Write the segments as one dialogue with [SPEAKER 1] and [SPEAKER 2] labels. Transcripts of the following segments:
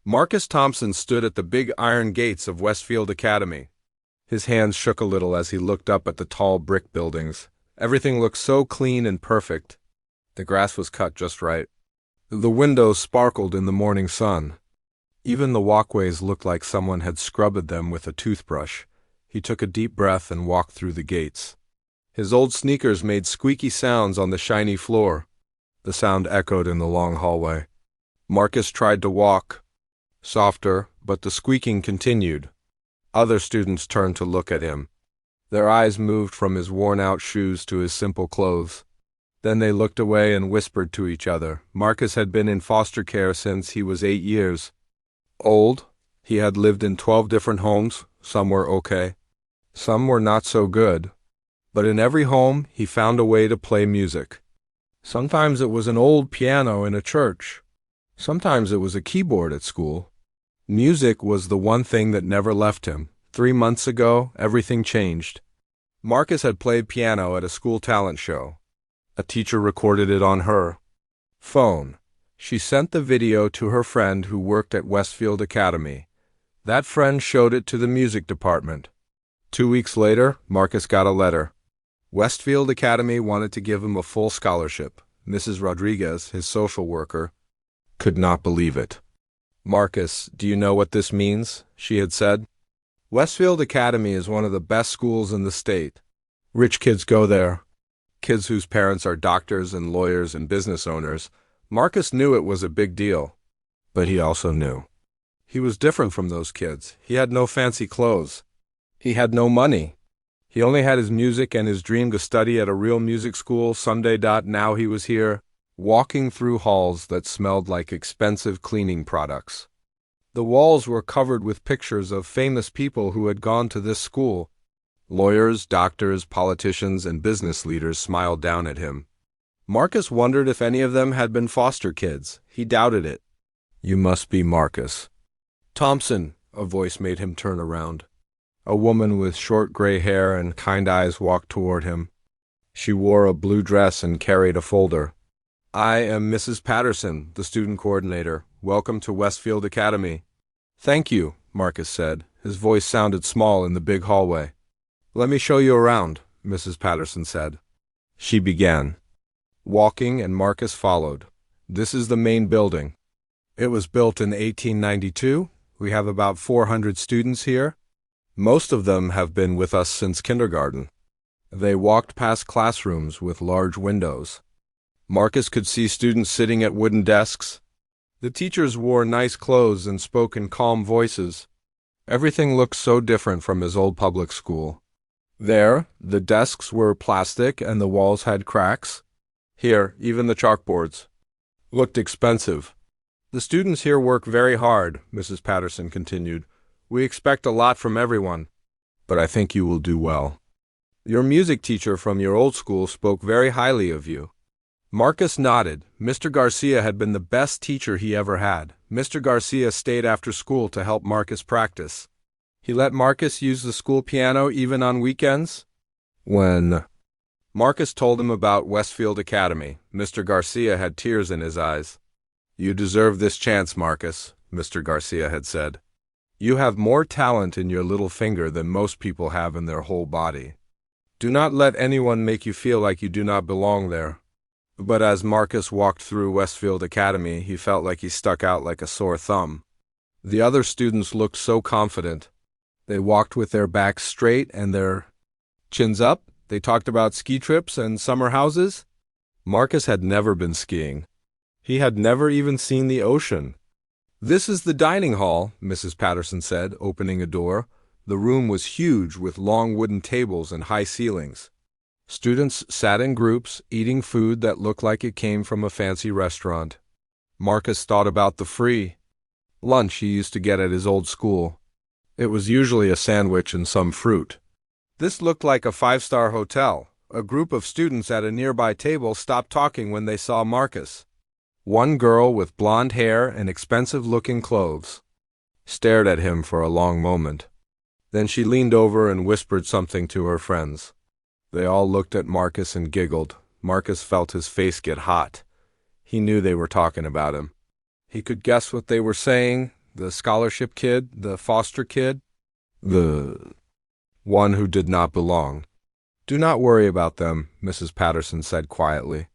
[SPEAKER 1] Marcus Thompson stood at the big iron gates of Westfield Academy. His hands shook a little as he looked up at the tall brick buildings. Everything looked so clean and perfect. The grass was cut just right. The windows sparkled in the morning sun. Even the walkways looked like someone had scrubbed them with a toothbrush. He took a deep breath and walked through the gates. His old sneakers made squeaky sounds on the shiny floor. The sound echoed in the long hallway. Marcus tried to walk softer, but the squeaking continued. Other students turned to look at him. Their eyes moved from his worn-out shoes to his simple clothes. Then they looked away and whispered to each other. Marcus had been in foster care since he was 8 years old. He had lived in 12 different homes. Some were okay. Some were not so good. But in every home, he found a way to play music. Sometimes it was an old piano in a church. Sometimes it was a keyboard at school. Music was the one thing that never left him. 3 months ago, everything changed. Marcus had played piano at a school talent show. A teacher recorded it on her phone. She sent the video to her friend who worked at Westfield Academy. That friend showed it to the music department. 2 weeks later, Marcus got a letter. Westfield Academy wanted to give him a full scholarship. Mrs. Rodriguez, his social worker, could not believe it. "Marcus, do you know what this means?" she had said. "Westfield Academy is one of the best schools in the state. Rich kids go there. Kids whose parents are doctors and lawyers and business owners." Marcus knew it was a big deal. But he also knew he was different from those kids. He had no fancy clothes. He had no money. He only had his music and his dream to study at a real music school someday. Now he was here, walking through halls that smelled like expensive cleaning products. The walls were covered with pictures of famous people who had gone to this school. Lawyers, doctors, politicians, and business leaders smiled down at him. Marcus wondered if any of them had been foster kids. He doubted it. "You must be Marcus Thompson," a voice made him turn around. A woman with short gray hair and kind eyes walked toward him. She wore a blue dress and carried a folder. "I am Mrs. Patterson, the student coordinator. Welcome to Westfield Academy." "Thank you," Marcus said. His voice sounded small in the big hallway. "Let me show you around," Mrs. Patterson said. She began walking, and Marcus followed. "This is the main building. It was built in 1892. We have about 400 students here. Most of them have been with us since kindergarten." They walked past classrooms with large windows. Marcus could see students sitting at wooden desks. The teachers wore nice clothes and spoke in calm voices. Everything looked so different from his old public school. There, the desks were plastic and the walls had cracks. Here, even the chalkboards looked expensive. "The students here work very hard," Mrs. Patterson continued. "We expect a lot from everyone, but I think you will do well. Your music teacher from your old school spoke very highly of you." Marcus nodded. Mr. Garcia had been the best teacher he ever had. Mr. Garcia stayed after school to help Marcus practice. He let Marcus use the school piano even on weekends. When Marcus told him about Westfield Academy, Mr. Garcia had tears in his eyes. "You deserve this chance, Marcus," Mr. Garcia had said. "You have more talent in your little finger than most people have in their whole body. Do not let anyone make you feel like you do not belong there." But as Marcus walked through Westfield Academy, he felt like he stuck out like a sore thumb. The other students looked so confident. They walked with their backs straight and their chins up. They talked about ski trips and summer houses. Marcus had never been skiing. He had never even seen the ocean. "This is the dining hall," Mrs. Patterson said, opening a door. The room was huge with long wooden tables and high ceilings. Students sat in groups, eating food that looked like it came from a fancy restaurant. Marcus thought about the free lunch he used to get at his old school. It was usually a sandwich and some fruit. This looked like a 5-star hotel. A group of students at a nearby table stopped talking when they saw Marcus. One girl with blonde hair and expensive-looking clothes stared at him for a long moment. Then she leaned over and whispered something to her friends. They all looked at Marcus and giggled. Marcus felt his face get hot. He knew they were talking about him. He could guess what they were saying. The scholarship kid? The foster kid? The one who did not belong. Do not worry about them, Mrs. Patterson said quietly.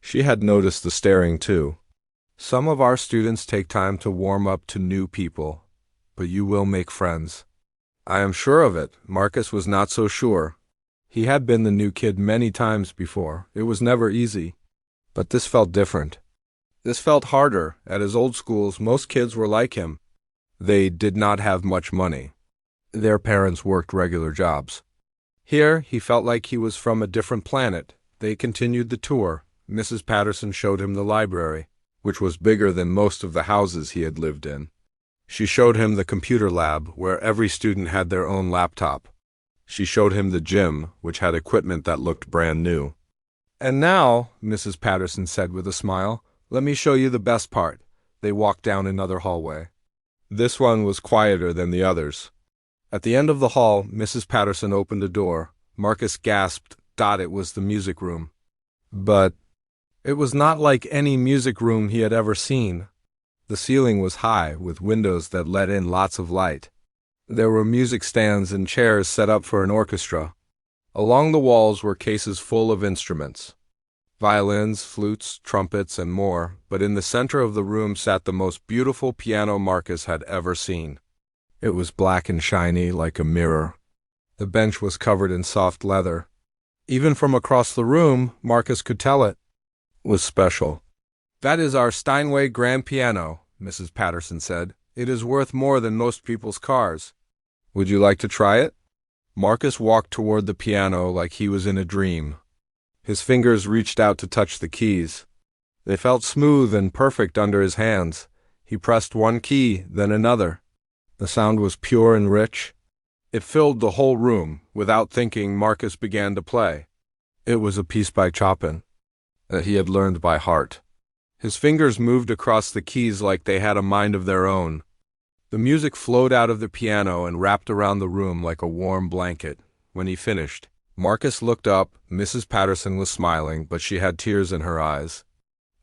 [SPEAKER 1] She had noticed the staring too. Some of our students take time to warm up to new people, but you will make friends. I am sure of it. Marcus was not so sure. He had been the new kid many times before. It was never easy. But this felt different. This felt harder. At his old schools, most kids were like him. They did not have much money. Their parents worked regular jobs. Here, he felt like he was from a different planet. They continued the tour. Mrs. Patterson showed him the library, which was bigger than most of the houses he had lived in. She showed him the computer lab, where every student had their own laptop. She showed him the gym, which had equipment that looked brand new. And now, Mrs. Patterson said with a smile, let me show you the best part. They walked down another hallway. This one was quieter than the others. At the end of the hall, Mrs. Patterson opened a door. Marcus gasped. It was the music room. But it was not like any music room he had ever seen. The ceiling was high, with windows that let in lots of light. There were music stands and chairs set up for an orchestra. Along the walls were cases full of instruments. Violins, flutes, trumpets, and more, but in the center of the room sat the most beautiful piano Marcus had ever seen. It was black and shiny like a mirror. The bench was covered in soft leather. Even from across the room, Marcus could tell it was special. That is our Steinway grand piano, Mrs. Patterson said. It is worth more than most people's cars. Would you like to try it? Marcus walked toward the piano like he was in a dream. His fingers reached out to touch the keys. They felt smooth and perfect under his hands. He pressed one key, then another. The sound was pure and rich. It filled the whole room. Without thinking, Marcus began to play. It was a piece by Chopin that he had learned by heart. His fingers moved across the keys like they had a mind of their own. The music flowed out of the piano and wrapped around the room like a warm blanket. When he finished, Marcus looked up. Mrs. Patterson was smiling, but she had tears in her eyes.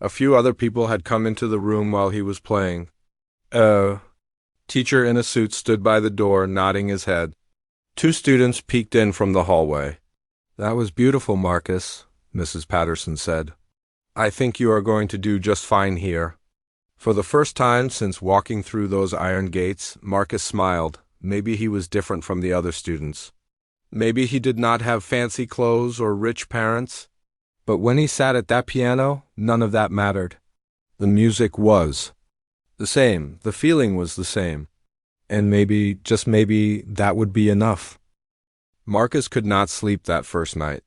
[SPEAKER 1] A few other people had come into the room while he was playing. A teacher in a suit stood by the door, nodding his head. 2 students peeked in from the hallway. That was beautiful, Marcus, Mrs. Patterson said. I think you are going to do just fine here. For the first time since walking through those iron gates, Marcus smiled. Maybe he was different from the other students. Maybe he did not have fancy clothes or rich parents. But when he sat at that piano, none of that mattered. The music was the same. The feeling was the same. And maybe, just maybe, that would be enough. Marcus could not sleep that first night.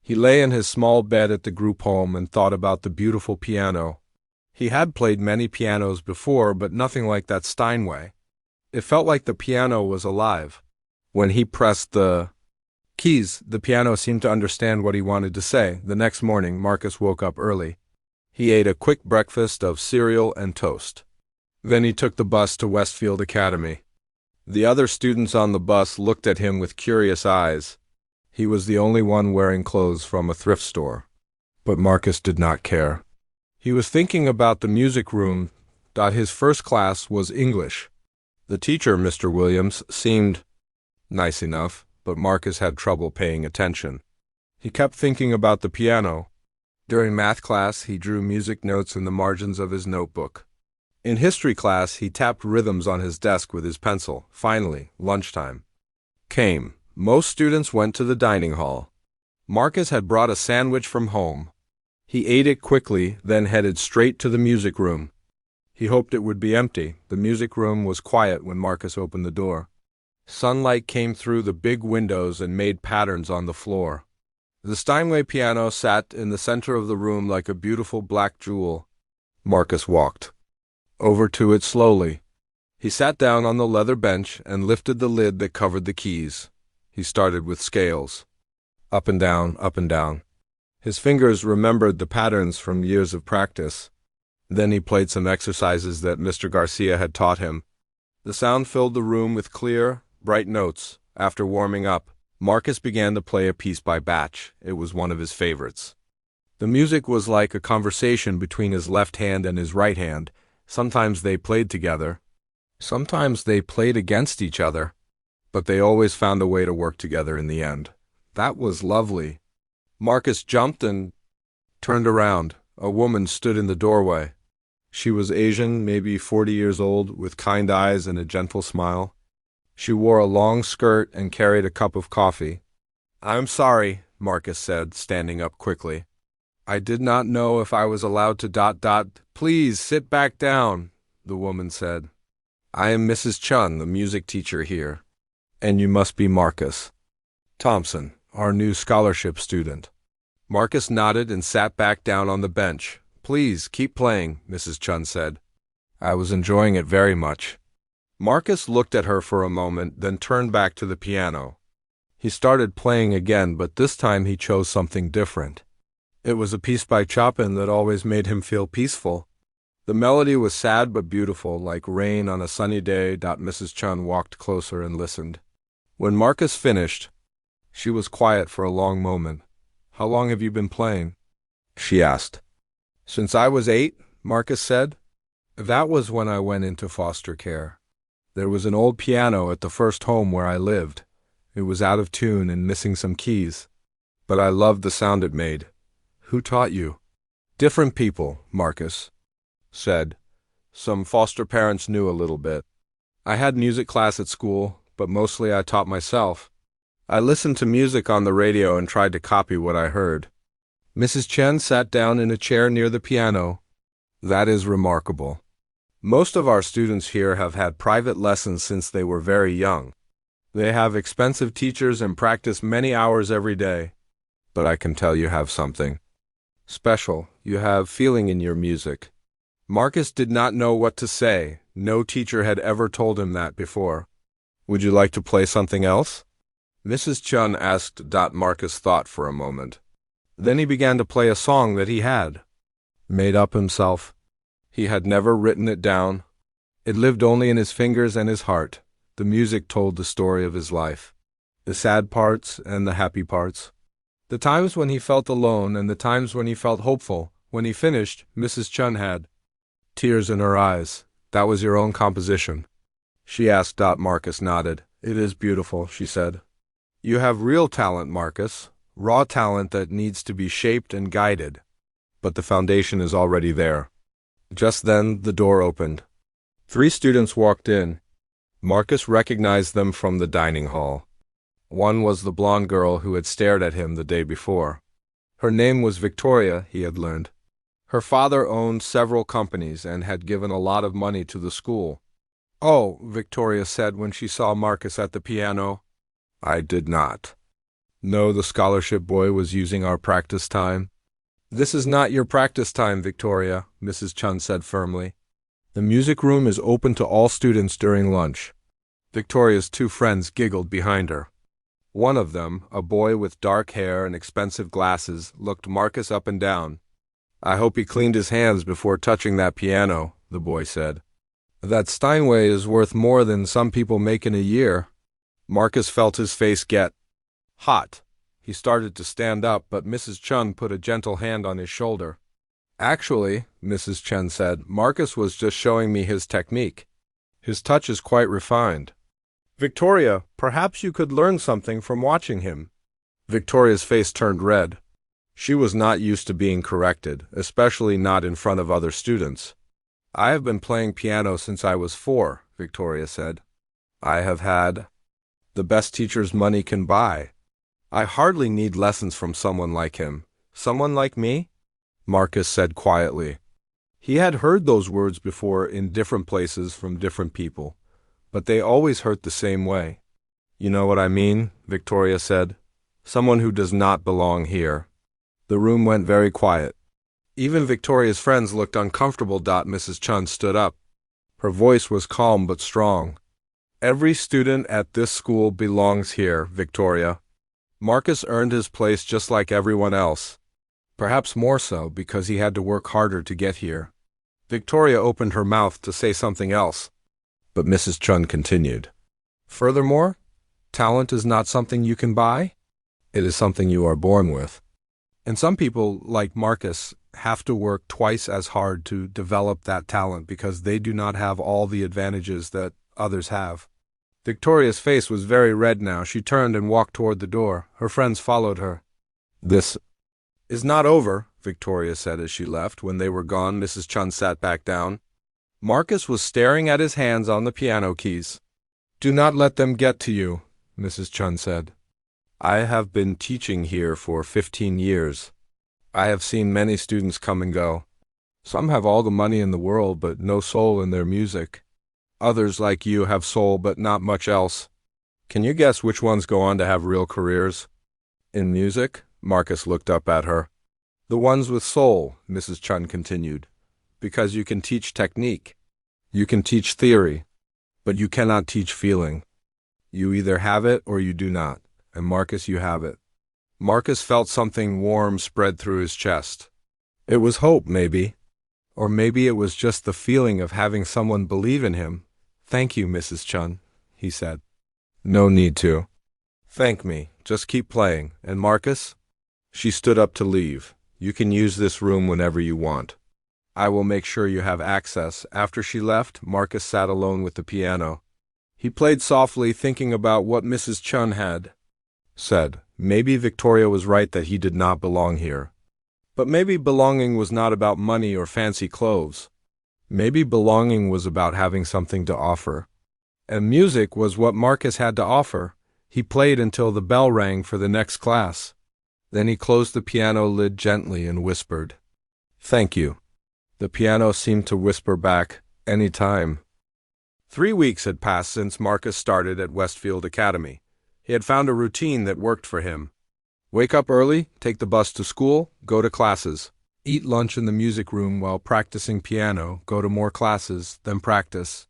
[SPEAKER 1] He lay in his small bed at the group home and thought about the beautiful piano. He had played many pianos before, but nothing like that Steinway. It felt like the piano was alive. When he pressed the keys, the piano seemed to understand what he wanted to say. The next morning, Marcus woke up early. He ate a quick breakfast of cereal and toast. Then he took the bus to Westfield Academy. The other students on the bus looked at him with curious eyes. He was the only one wearing clothes from a thrift store. But Marcus did not care. He was thinking about the music room. His first class was English. The teacher, Mr. Williams, seemed nice enough, but Marcus had trouble paying attention. He kept thinking about the piano. During math class, he drew music notes in the margins of his notebook. In history class, he tapped rhythms on his desk with his pencil. Finally, lunchtime came. Most students went to the dining hall. Marcus had brought a sandwich from home. He ate it quickly, then headed straight to the music room. He hoped it would be empty. The music room was quiet when Marcus opened the door. Sunlight came through the big windows and made patterns on the floor. The Steinway piano sat in the center of the room like a beautiful black jewel. Marcus walked over to it slowly. He sat down on the leather bench and lifted the lid that covered the keys. He started with scales. Up and down, up and down. His fingers remembered the patterns from years of practice. Then he played some exercises that Mr. Garcia had taught him. The sound filled the room with clear, bright notes. After warming up, Marcus began to play a piece by Bach. It was one of his favorites. The music was like a conversation between his left hand and his right hand. Sometimes they played together. Sometimes they played against each other, but they always found a way to work together in the end. That was lovely. Marcus jumped and turned around. A woman stood in the doorway. She was Asian, maybe 40 years old, with kind eyes and a gentle smile. She wore a long skirt and carried a cup of coffee. "I'm sorry," Marcus said, standing up quickly. "I did not know if I was allowed to. Please sit back down," the woman said. "I am Mrs. Chun, the music teacher here, and you must be Marcus Thompson, our new scholarship student." Marcus nodded and sat back down on the bench. "Please, keep playing," Mrs. Chun said. "I was enjoying it very much." Marcus looked at her for a moment, then turned back to the piano. He started playing again, but this time he chose something different. It was a piece by Chopin that always made him feel peaceful. The melody was sad but beautiful, like rain on a sunny day. Mrs. Chun walked closer and listened. When Marcus finished, she was quiet for a long moment. "How long have you been playing?" she asked. "Since I was 8, Marcus said. "That was when I went into foster care. There was an old piano at the first home where I lived. It was out of tune and missing some keys, but I loved the sound it made." "Who taught you?" "Different people," Marcus said. "Some foster parents knew a little bit. I had music class at school, but mostly I taught myself. I listened to music on the radio and tried to copy what I heard." Mrs. Chen sat down in a chair near the piano. "That is remarkable. Most of our students here have had private lessons since they were very young. They have expensive teachers and practice many hours every day. But I can tell you have something special. You have feeling in your music." Marcus did not know what to say. No teacher had ever told him that before. "Would you like to play something else?" Mrs. Chun asked. Marcus thought for a moment. Then he began to play a song that he had made up himself. He had never written it down. It lived only in his fingers and his heart. The music told the story of his life, the sad parts and the happy parts, the times when he felt alone and the times when he felt hopeful. When he finished, Mrs. Chun had tears in her eyes. "That was your own composition?" she asked. Marcus nodded. "It is beautiful," she said. "You have real talent, Marcus, raw talent that needs to be shaped and guided. But the foundation is already there." Just then, the door opened. 3 students walked in. Marcus recognized them from the dining hall. One was the blonde girl who had stared at him the day before. Her name was Victoria, he had learned. Her father owned several companies and had given a lot of money to the school. "Oh," Victoria said when she saw Marcus at the piano. "I did not know the scholarship boy was using our practice time." "This is not your practice time, Victoria," Mrs. Chun said firmly. "The music room is open to all students during lunch." Victoria's 2 friends giggled behind her. One of them, a boy with dark hair and expensive glasses, looked Marcus up and down. "I hope he cleaned his hands before touching that piano," the boy said. "That Steinway is worth more than some people make in a year." Marcus felt his face get hot. He started to stand up, but Mrs. Chun put a gentle hand on his shoulder. "Actually," Mrs. Chen said, "Marcus was just showing me his technique. His touch is quite refined. Victoria, perhaps you could learn something from watching him." Victoria's face turned red. She was not used to being corrected, especially not in front of other students. "I have been playing piano since I was 4, Victoria said. "I have had the best teachers money can buy. I hardly need lessons from someone like him." "Someone like me?" Marcus said quietly. He had heard those words before in different places from different people, but they always hurt the same way. "You know what I mean," Victoria said. "Someone who does not belong here." The room went very quiet. Even Victoria's friends looked uncomfortable. Mrs. Chun stood up. Her voice was calm but strong. "Every student at this school belongs here, Victoria. Marcus earned his place just like everyone else. Perhaps more so because he had to work harder to get here." Victoria opened her mouth to say something else, but Mrs. Chun continued. "Furthermore, talent is not something you can buy. It is something you are born with. And some people, like Marcus, have to work twice as hard to develop that talent because they do not have all the advantages that others have. Victoria's face was very red now. She turned and walked toward the door. Her friends followed her. "This is not over," Victoria said as she left. When they were gone, Mrs. Chun sat back down. Marcus was staring at his hands on the piano keys. "Do not let them get to you," Mrs. Chun said. "I have been teaching here for 15 years. I have seen many students come and go. Some have all the money in the world but no soul in their music. Others, like you, have soul but not much else. Can you guess which ones go on to have real careers?" "In music?" Marcus looked up at her. "The ones with soul," Mrs. Chun continued, "because you can teach technique. You can teach theory, but you cannot teach feeling. You either have it or you do not, and Marcus, you have it." Marcus felt something warm spread through his chest. It was hope, maybe. Or maybe it was just the feeling of having someone believe in him. "Thank you, Mrs. Chun," he said. "No need to thank me. Just keep playing. And Marcus?" She stood up to leave. "You can use this room whenever you want. I will make sure you have access." After she left, Marcus sat alone with the piano. He played softly, thinking about what Mrs. Chun had said. Maybe Victoria was right that he did not belong here. But maybe belonging was not about money or fancy clothes. Maybe belonging was about having something to offer. And music was what Marcus had to offer. He played until the bell rang for the next class. Then he closed the piano lid gently and whispered, "Thank you." The piano seemed to whisper back, "Any time." 3 weeks had passed since Marcus started at Westfield Academy. He had found a routine that worked for him. Wake up early, take the bus to school, go to classes. Eat lunch in the music room while practicing piano, go to more classes, then practice.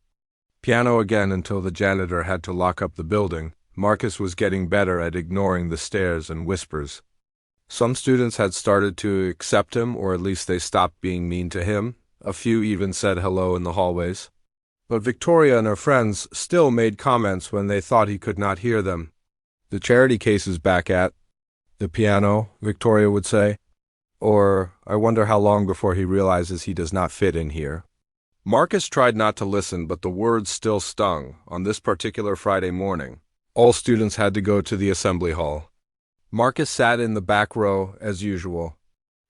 [SPEAKER 1] Piano again until the janitor had to lock up the building. Marcus was getting better at ignoring the stares and whispers. Some students had started to accept him, or at least they stopped being mean to him. A few even said hello in the hallways. But Victoria and her friends still made comments when they thought he could not hear them. "The charity case is back at the piano," Victoria would say. Or, "I wonder how long before he realizes he does not fit in here." Marcus tried not to listen, but the words still stung. On this particular Friday morning, all students had to go to the assembly hall. Marcus sat in the back row as usual.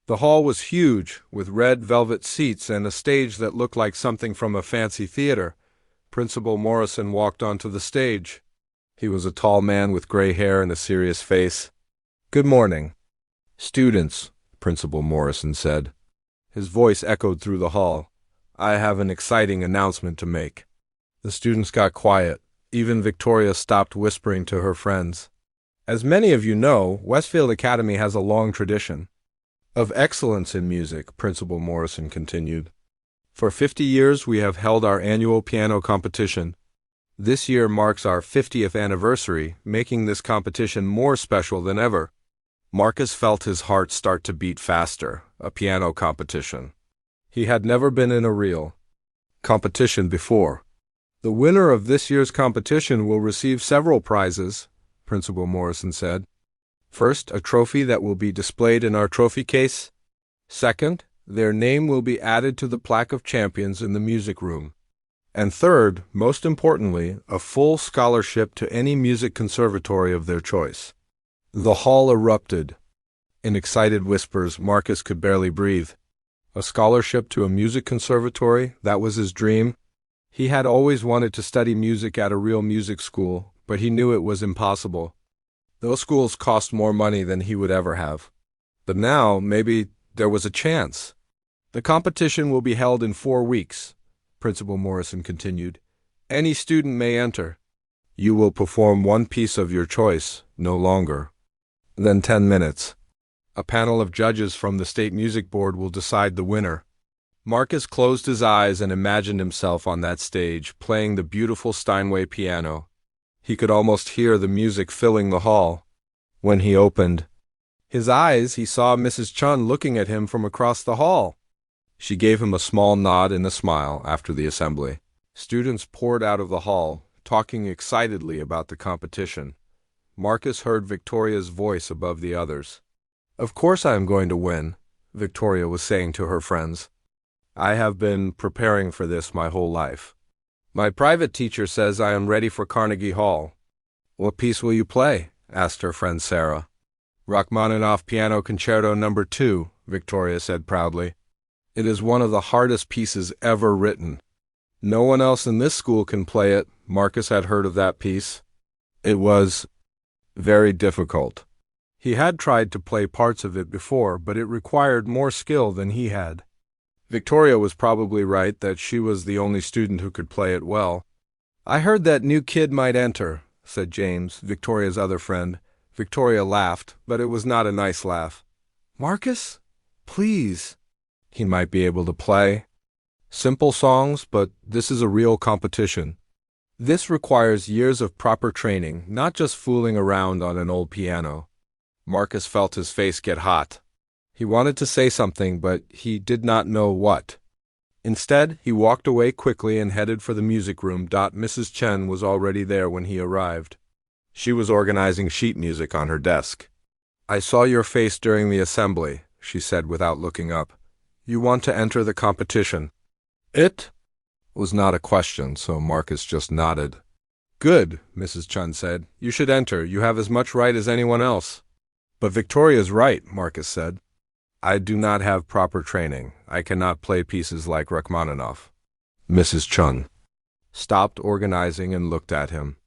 [SPEAKER 1] The hall was huge, with red velvet seats and a stage that looked like something from a fancy theater. Principal Morrison walked onto the stage. He was a tall man with gray hair and a serious face. "Good morning, students," Principal Morrison said. His voice echoed through the hall. "I have an exciting announcement to make." The students got quiet. Even Victoria stopped whispering to her friends. "As many of you know, Westfield Academy has a long tradition of excellence in music," Principal Morrison continued. "For 50 years we have held our annual piano competition. This year marks our 50th anniversary, making this competition more special than ever." Marcus felt his heart start to beat faster. A piano competition. He had never been in a real competition before. "The winner of this year's competition will receive several prizes," Principal Morrison said. "First, a trophy that will be displayed in our trophy case. Second, their name will be added to the plaque of champions in the music room. And third, most importantly, a full scholarship to any music conservatory of their choice." The hall erupted. In excited whispers, Marcus could barely breathe. A scholarship to a music conservatory, that was his dream. He had always wanted to study music at a real music school, but he knew it was impossible. Those schools cost more money than he would ever have. But now, maybe, there was a chance. "The competition will be held in 4 weeks. Principal Morrison continued. "Any student may enter. You will perform one piece of your choice, no longer. Then 10 minutes. A panel of judges from the State Music Board will decide the winner." Marcus closed his eyes and imagined himself on that stage, playing the beautiful Steinway piano. He could almost hear the music filling the hall. When he opened his eyes, he saw Mrs. Chun looking at him from across the hall. She gave him a small nod and a smile after the assembly. Students poured out of the hall, talking excitedly about the competition. Marcus heard Victoria's voice above the others. "Of course I am going to win. Victoria was saying to her friends. I have been preparing for this my whole life. My private teacher says I am ready for Carnegie Hall. What piece will you play? Asked her friend Sarah. Rachmaninoff Piano Concerto No. 2, Victoria said proudly. It is one of the hardest pieces ever written. No one else in this school can play it. Marcus had heard of that piece. It was very difficult. He had tried to play parts of it before, but it required more skill than he had. Victoria was probably right that she was the only student who could play it well. I heard that new kid might enter, said James, Victoria's other friend. Victoria laughed, but it was not a nice laugh. Marcus? Please. He might be able to play. Simple songs, but this is a real competition. This requires years of proper training, not just fooling around on an old piano. Marcus felt his face get hot. He wanted to say something, but he did not know what. Instead, he walked away quickly and headed for the music room. Mrs. Chen was already there when he arrived. She was organizing sheet music on her desk. I saw your face during the assembly, she said without looking up. You want to enter the competition. It was not a question, so Marcus just nodded. Good, Mrs. Chen said. You should enter. You have as much right as anyone else. But Victoria's right, Marcus said. I do not have proper training. I cannot play pieces like Rachmaninoff. Mrs. Chen stopped organizing and looked at him.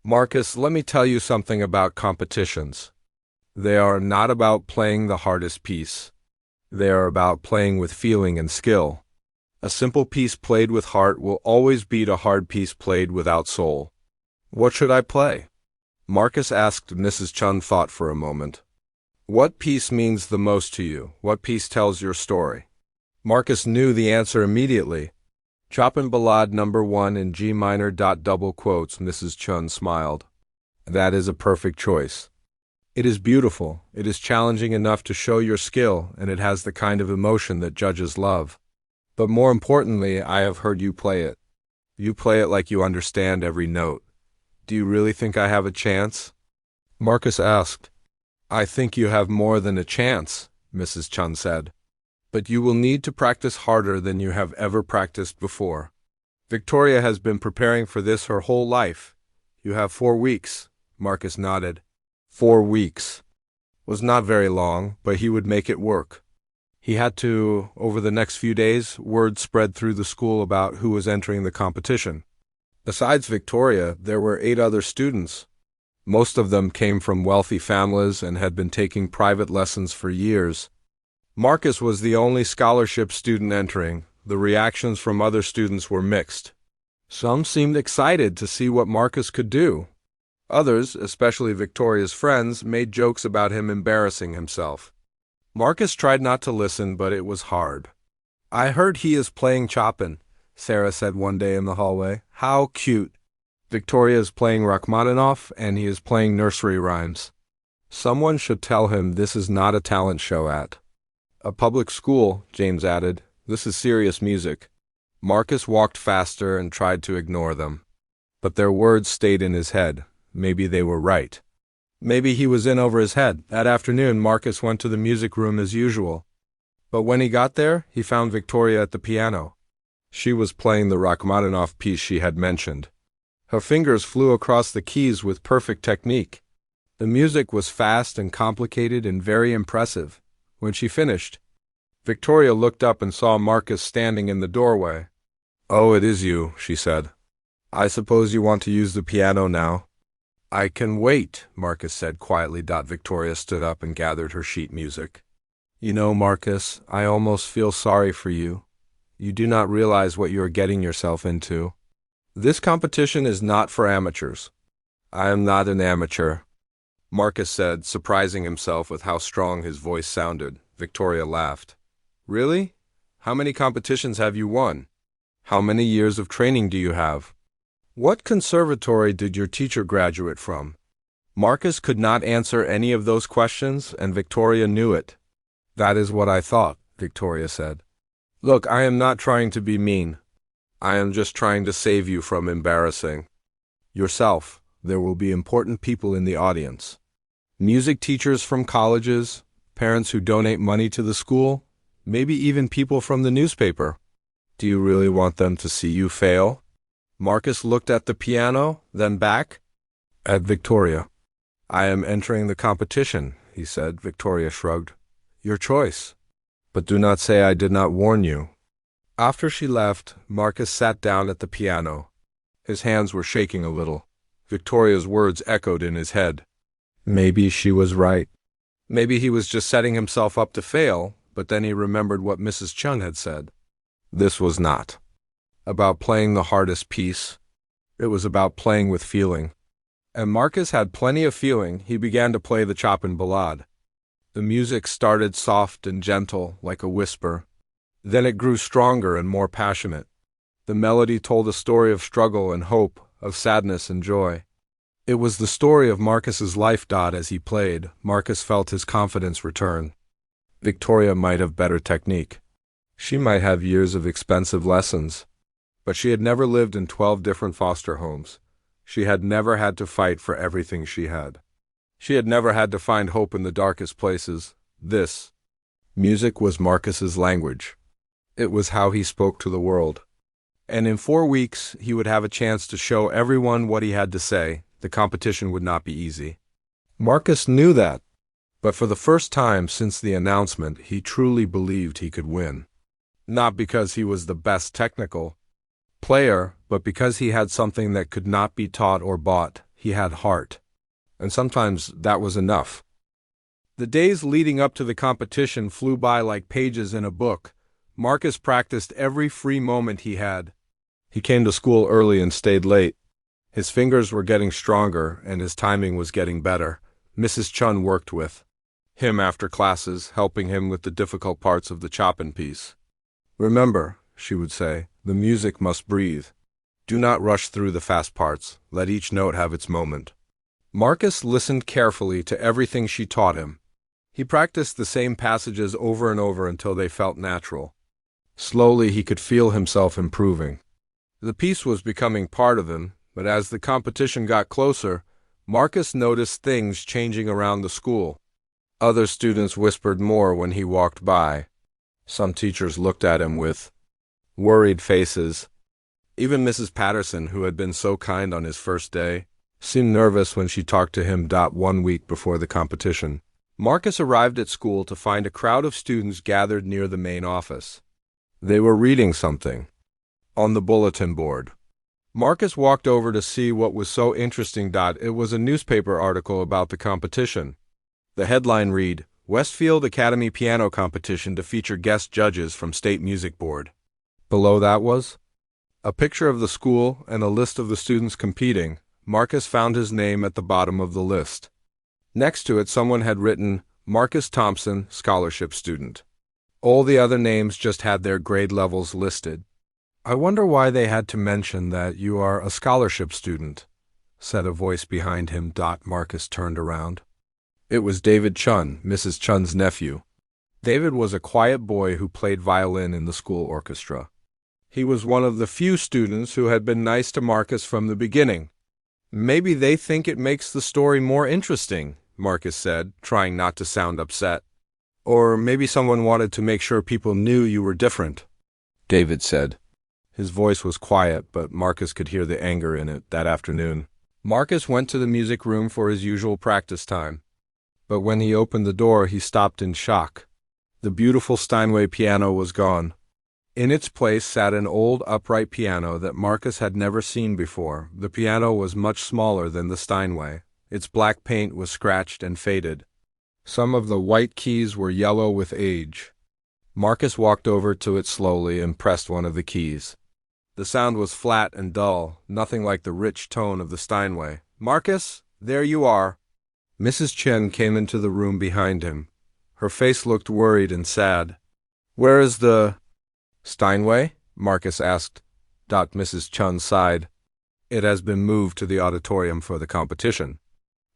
[SPEAKER 1] Marcus, let me tell you something about competitions. They are not about playing the hardest piece. They are about playing with feeling and skill. A simple piece played with heart will always beat a hard piece played without soul. What should I play? Marcus asked. Mrs. Chen thought for a moment. What piece means the most to you? What piece tells your story? Marcus knew the answer immediately. Chopin Ballade No. 1 in G minor. Double quotes. Mrs. Chen smiled. That is a perfect choice. It is beautiful, it is challenging enough to show your skill, and it has the kind of emotion that judges love. But more importantly, I have heard you play it. You play it like you understand every note. Do you really think I have a chance? Marcus asked. I think you have more than a chance, Mrs. Chen said. But you will need to practice harder than you have ever practiced before. Victoria has been preparing for this her whole life. You have 4 weeks. Marcus nodded. 4 weeks. Was not very long, but he would make it work. He had to, over the next few days, word spread through the school about who was entering the competition. Besides Victoria, there were 8 other students. Most of them came from wealthy families and had been taking private lessons for years. Marcus was the only scholarship student entering. The reactions from other students were mixed. Some seemed excited to see what Marcus could do. Others, especially Victoria's friends, made jokes about him embarrassing himself. Marcus tried not to listen, but it was hard. I heard he is playing Chopin, Sarah said one day in the hallway. How cute. Victoria is playing Rachmaninoff, and he is playing nursery rhymes. Someone should tell him this is not a talent show at a public school, James added. This is serious music. Marcus walked faster and tried to ignore them. But their words stayed in his head. Maybe they were right. Maybe he was in over his head. That afternoon, Marcus went to the music room as usual. But when he got there, he found Victoria at the piano. She was playing the Rachmaninoff piece she had mentioned. Her fingers flew across the keys with perfect technique. The music was fast and complicated and very impressive. When she finished, Victoria looked up and saw Marcus standing in the doorway. Oh, it is you, she said. I suppose you want to use the piano now. I can wait, Marcus said quietly. Victoria stood up and gathered her sheet music. You know, Marcus, I almost feel sorry for you. You do not realize what you are getting yourself into. This competition is not for amateurs. I am not an amateur, Marcus said, surprising himself with how strong his voice sounded. Victoria laughed. Really? How many competitions have you won? How many years of training do you have? What conservatory did your teacher graduate from? Marcus could not answer any of those questions, and Victoria knew it. That is what I thought, Victoria said. Look, I am not trying to be mean. I am just trying to save you from embarrassing yourself. There will be important people in the audience. Music teachers from colleges, parents who donate money to the school, Maybe even people from the newspaper. Do you really want them to see you fail? Marcus looked at the piano, then back at Victoria. I am entering the competition, he said. Victoria shrugged. Your choice. But do not say I did not warn you. After she left, Marcus sat down at the piano. His hands were shaking a little. Victoria's words echoed in his head. Maybe she was right. Maybe he was just setting himself up to fail, but then he remembered what Mrs. Chun had said. This was not about playing the hardest piece. It was about playing with feeling. And Marcus had plenty of feeling. He began to play the Chopin Ballade. The music started soft and gentle, like a whisper. Then it grew stronger and more passionate. The melody told a story of struggle and hope, of sadness and joy. It was the story of Marcus's life. As he played, Marcus felt his confidence return. Victoria might have better technique. She might have years of expensive lessons. But she had never lived in 12 different foster homes. She had never had to fight for everything she had. She had never had to find hope in the darkest places. Music was Marcus's language. It was how he spoke to the world. And in 4 weeks, he would have a chance to show everyone what he had to say. The competition would not be easy. Marcus knew that. But for the first time since the announcement, he truly believed he could win. Not because he was the best technical player, but because he had something that could not be taught or bought. He had heart. And sometimes that was enough. The days leading up to the competition flew by like pages in a book. Marcus practiced every free moment he had. He came to school early and stayed late. His fingers were getting stronger and his timing was getting better. Mrs. Chun worked with him after classes, helping him with the difficult parts of the Chopin piece. Remember, she would say, the music must breathe. Do not rush through the fast parts. Let each note have its moment. Marcus listened carefully to everything she taught him. He practiced the same passages over and over until they felt natural. Slowly he could feel himself improving. The piece was becoming part of him, but as the competition got closer, Marcus noticed things changing around the school. Other students whispered more when he walked by. Some teachers looked at him with worried faces. Even Mrs. Patterson, who had been so kind on his first day, seemed nervous when she talked to him. 1 week before the competition, Marcus arrived at school to find a crowd of students gathered near the main office. They were reading something on the bulletin board. Marcus walked over to see what was so interesting. It was a newspaper article about the competition. The headline read, Westfield Academy Piano Competition to feature guest judges from State Music Board. Below that was a picture of the school and a list of the students competing. Marcus found his name at the bottom of the list. Next to it, someone had written, Marcus Thompson, scholarship student. All the other names just had their grade levels listed. I wonder why they had to mention that you are a scholarship student, said a voice behind him. Marcus turned around. It was David Chun, Mrs. Chun's nephew. David was a quiet boy who played violin in the school orchestra. He was one of the few students who had been nice to Marcus from the beginning. Maybe they think it makes the story more interesting, Marcus said, trying not to sound upset. Or maybe someone wanted to make sure people knew you were different, David said. His voice was quiet, but Marcus could hear the anger in it. That afternoon, Marcus went to the music room for his usual practice time. But when he opened the door, he stopped in shock. The beautiful Steinway piano was gone. In its place sat an old upright piano that Marcus had never seen before. The piano was much smaller than the Steinway. Its black paint was scratched and faded. Some of the white keys were yellow with age. Marcus walked over to it slowly and pressed one of the keys. The sound was flat and dull, nothing like the rich tone of the Steinway. Marcus, there you are. Mrs. Chen came into the room behind him. Her face looked worried and sad. Where is the Steinway? Marcus asked. Mrs. Chun sighed. It has been moved to the auditorium for the competition.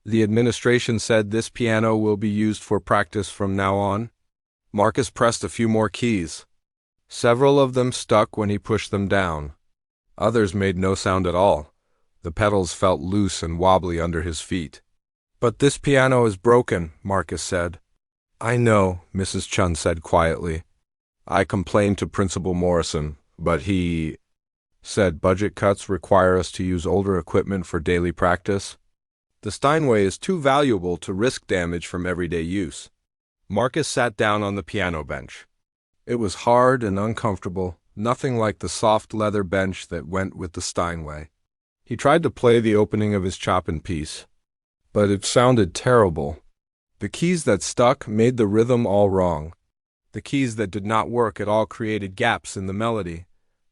[SPEAKER 1] The administration said this piano will be used for practice from now on. Marcus pressed a few more keys. Several of them stuck when he pushed them down. Others made no sound at all. The pedals felt loose and wobbly under his feet. But this piano is broken, Marcus said. I know, Mrs. Chun said quietly. I complained to Principal Morrison, but he said budget cuts require us to use older equipment for daily practice. The Steinway is too valuable to risk damage from everyday use. Marcus sat down on the piano bench. It was hard and uncomfortable, nothing like the soft leather bench that went with the Steinway. He tried to play the opening of his Chopin piece, but it sounded terrible. The keys that stuck made the rhythm all wrong. The keys that did not work at all created gaps in the melody.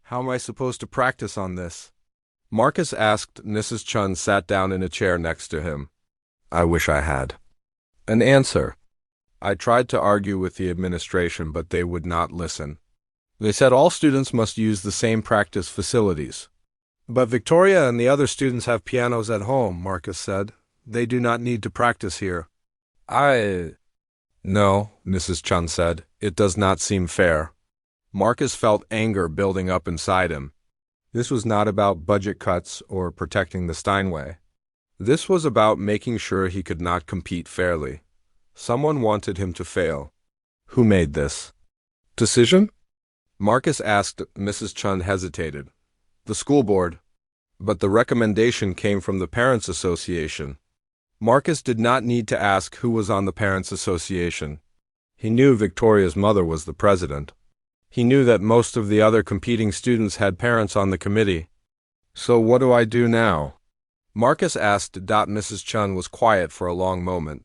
[SPEAKER 1] How am I supposed to practice on this? Marcus asked. Mrs. Chun sat down in a chair next to him. I wish I had an answer. I tried to argue with the administration, but they would not listen. They said all students must use the same practice facilities. But Victoria and the other students have pianos at home, Marcus said. They do not need to practice here. No, Mrs. Chun said. It does not seem fair. Marcus felt anger building up inside him. This was not about budget cuts or protecting the Steinway. This was about making sure he could not compete fairly. Someone wanted him to fail. Who made this decision? Marcus asked. Mrs. Chun hesitated. The school board. But the recommendation came from the Parents' Association. Marcus did not need to ask who was on the Parents' Association. He knew Victoria's mother was the president. He knew that most of the other competing students had parents on the committee. So what do I do now? Marcus asked. Mrs. Chun was quiet for a long moment.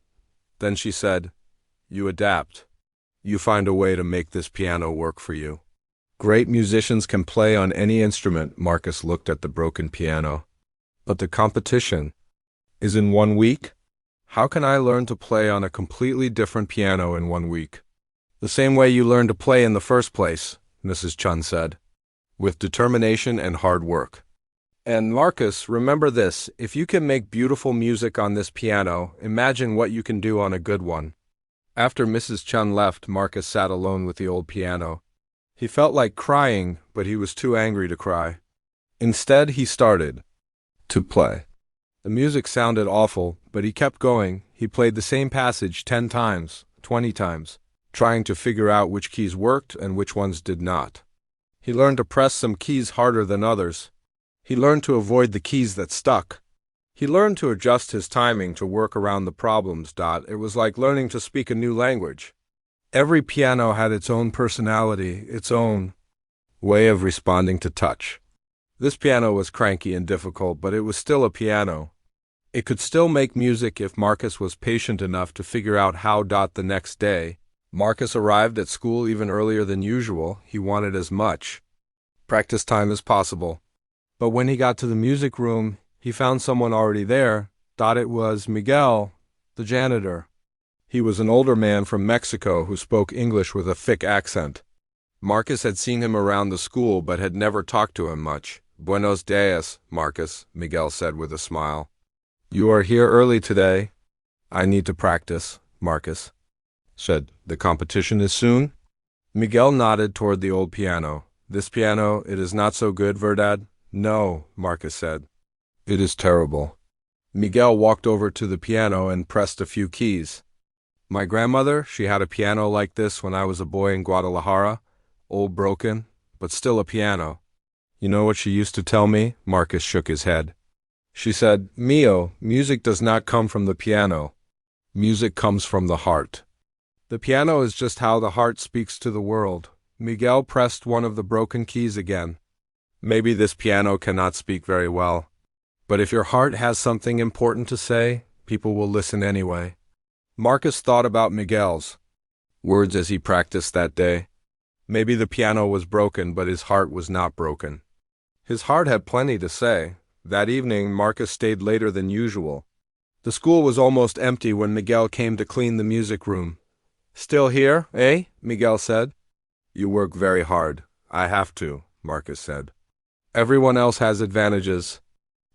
[SPEAKER 1] Then she said, You adapt. You find a way to make this piano work for you. Great musicians can play on any instrument. Marcus looked at the broken piano. But the competition is in 1 week? How can I learn to play on a completely different piano in 1 week? The same way you learned to play in the first place, Mrs. Chun said, with determination and hard work. And Marcus, remember this, if you can make beautiful music on this piano, imagine what you can do on a good one. After Mrs. Chun left, Marcus sat alone with the old piano. He felt like crying, but he was too angry to cry. Instead, he started to play. The music sounded awful, but he kept going. He played the same passage 10 times, 20 times, trying to figure out which keys worked and which ones did not. He learned to press some keys harder than others. He learned to avoid the keys that stuck. He learned to adjust his timing to work around the problems. It was like learning to speak a new language. Every piano had its own personality, its own way of responding to touch. This piano was cranky and difficult, but it was still a piano. It could still make music if Marcus was patient enough to figure out how. The next day, Marcus arrived at school even earlier than usual. He wanted as much practice time as possible. But when he got to the music room, he found someone already there. It was Miguel, the janitor. He was an older man from Mexico who spoke English with a thick accent. Marcus had seen him around the school but had never talked to him much. Buenos dias, Marcus, Miguel said with a smile. You are here early today. I need to practice, Marcus said. The competition is soon? Miguel nodded toward the old piano. This piano, it is not so good, Verdad? No, Marcus said. It is terrible. Miguel walked over to the piano and pressed a few keys. My grandmother, she had a piano like this when I was a boy in Guadalajara. Old, broken, but still a piano. You know what she used to tell me? Marcus shook his head. She said, Mio, music does not come from the piano. Music comes from the heart. The piano is just how the heart speaks to the world. Miguel pressed one of the broken keys again. Maybe this piano cannot speak very well. But if your heart has something important to say, people will listen anyway. Marcus thought about Miguel's words as he practiced that day. Maybe the piano was broken, but his heart was not broken. His heart had plenty to say. That evening, Marcus stayed later than usual. The school was almost empty when Miguel came to clean the music room. Still here, eh? Miguel said. You work very hard. I have to, Marcus said. Everyone else has advantages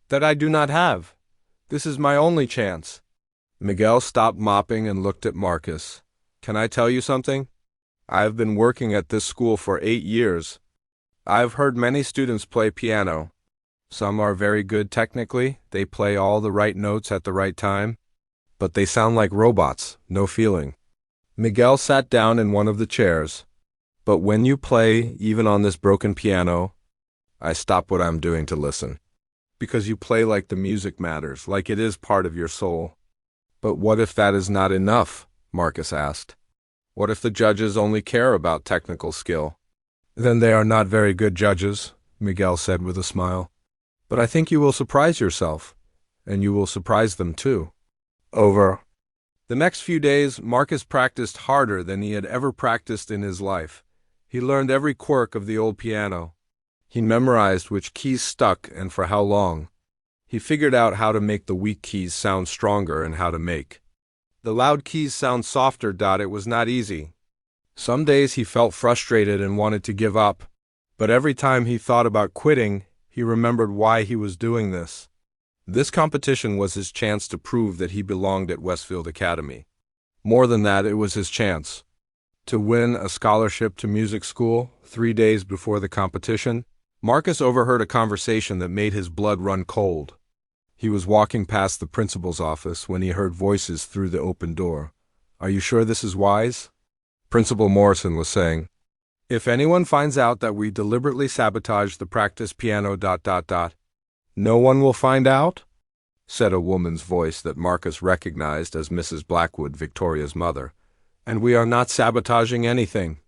[SPEAKER 1] that I do not have. This is my only chance. Miguel stopped mopping and looked at Marcus. Can I tell you something? I have been working at this school for 8 years. I have heard many students play piano. Some are very good technically. They play all the right notes at the right time. But they sound like robots, no feeling. Miguel sat down in one of the chairs. But when you play, even on this broken piano, I stop what I'm doing to listen. Because you play like the music matters, like it is part of your soul. But what if that is not enough? Marcus asked. What if the judges only care about technical skill? Then they are not very good judges, Miguel said with a smile. But I think you will surprise yourself, and you will surprise them too. Over. The next few days, Marcus practiced harder than he had ever practiced in his life. He learned every quirk of the old piano. He memorized which keys stuck and for how long. He figured out how to make the weak keys sound stronger and how to make the loud keys sound softer. It was not easy. Some days he felt frustrated and wanted to give up, but every time he thought about quitting, he remembered why he was doing this. This competition was his chance to prove that he belonged at Westfield Academy. More than that, it was his chance to win a scholarship to music school. 3 days before the competition, Marcus overheard a conversation that made his blood run cold. He was walking past the principal's office when he heard voices through the open door. Are you sure this is wise? Principal Morrison was saying, if anyone finds out that we deliberately sabotaged the practice piano... No one will find out? Said a woman's voice that Marcus recognized as Mrs. Blackwood, Victoria's mother. And we are not sabotaging anything.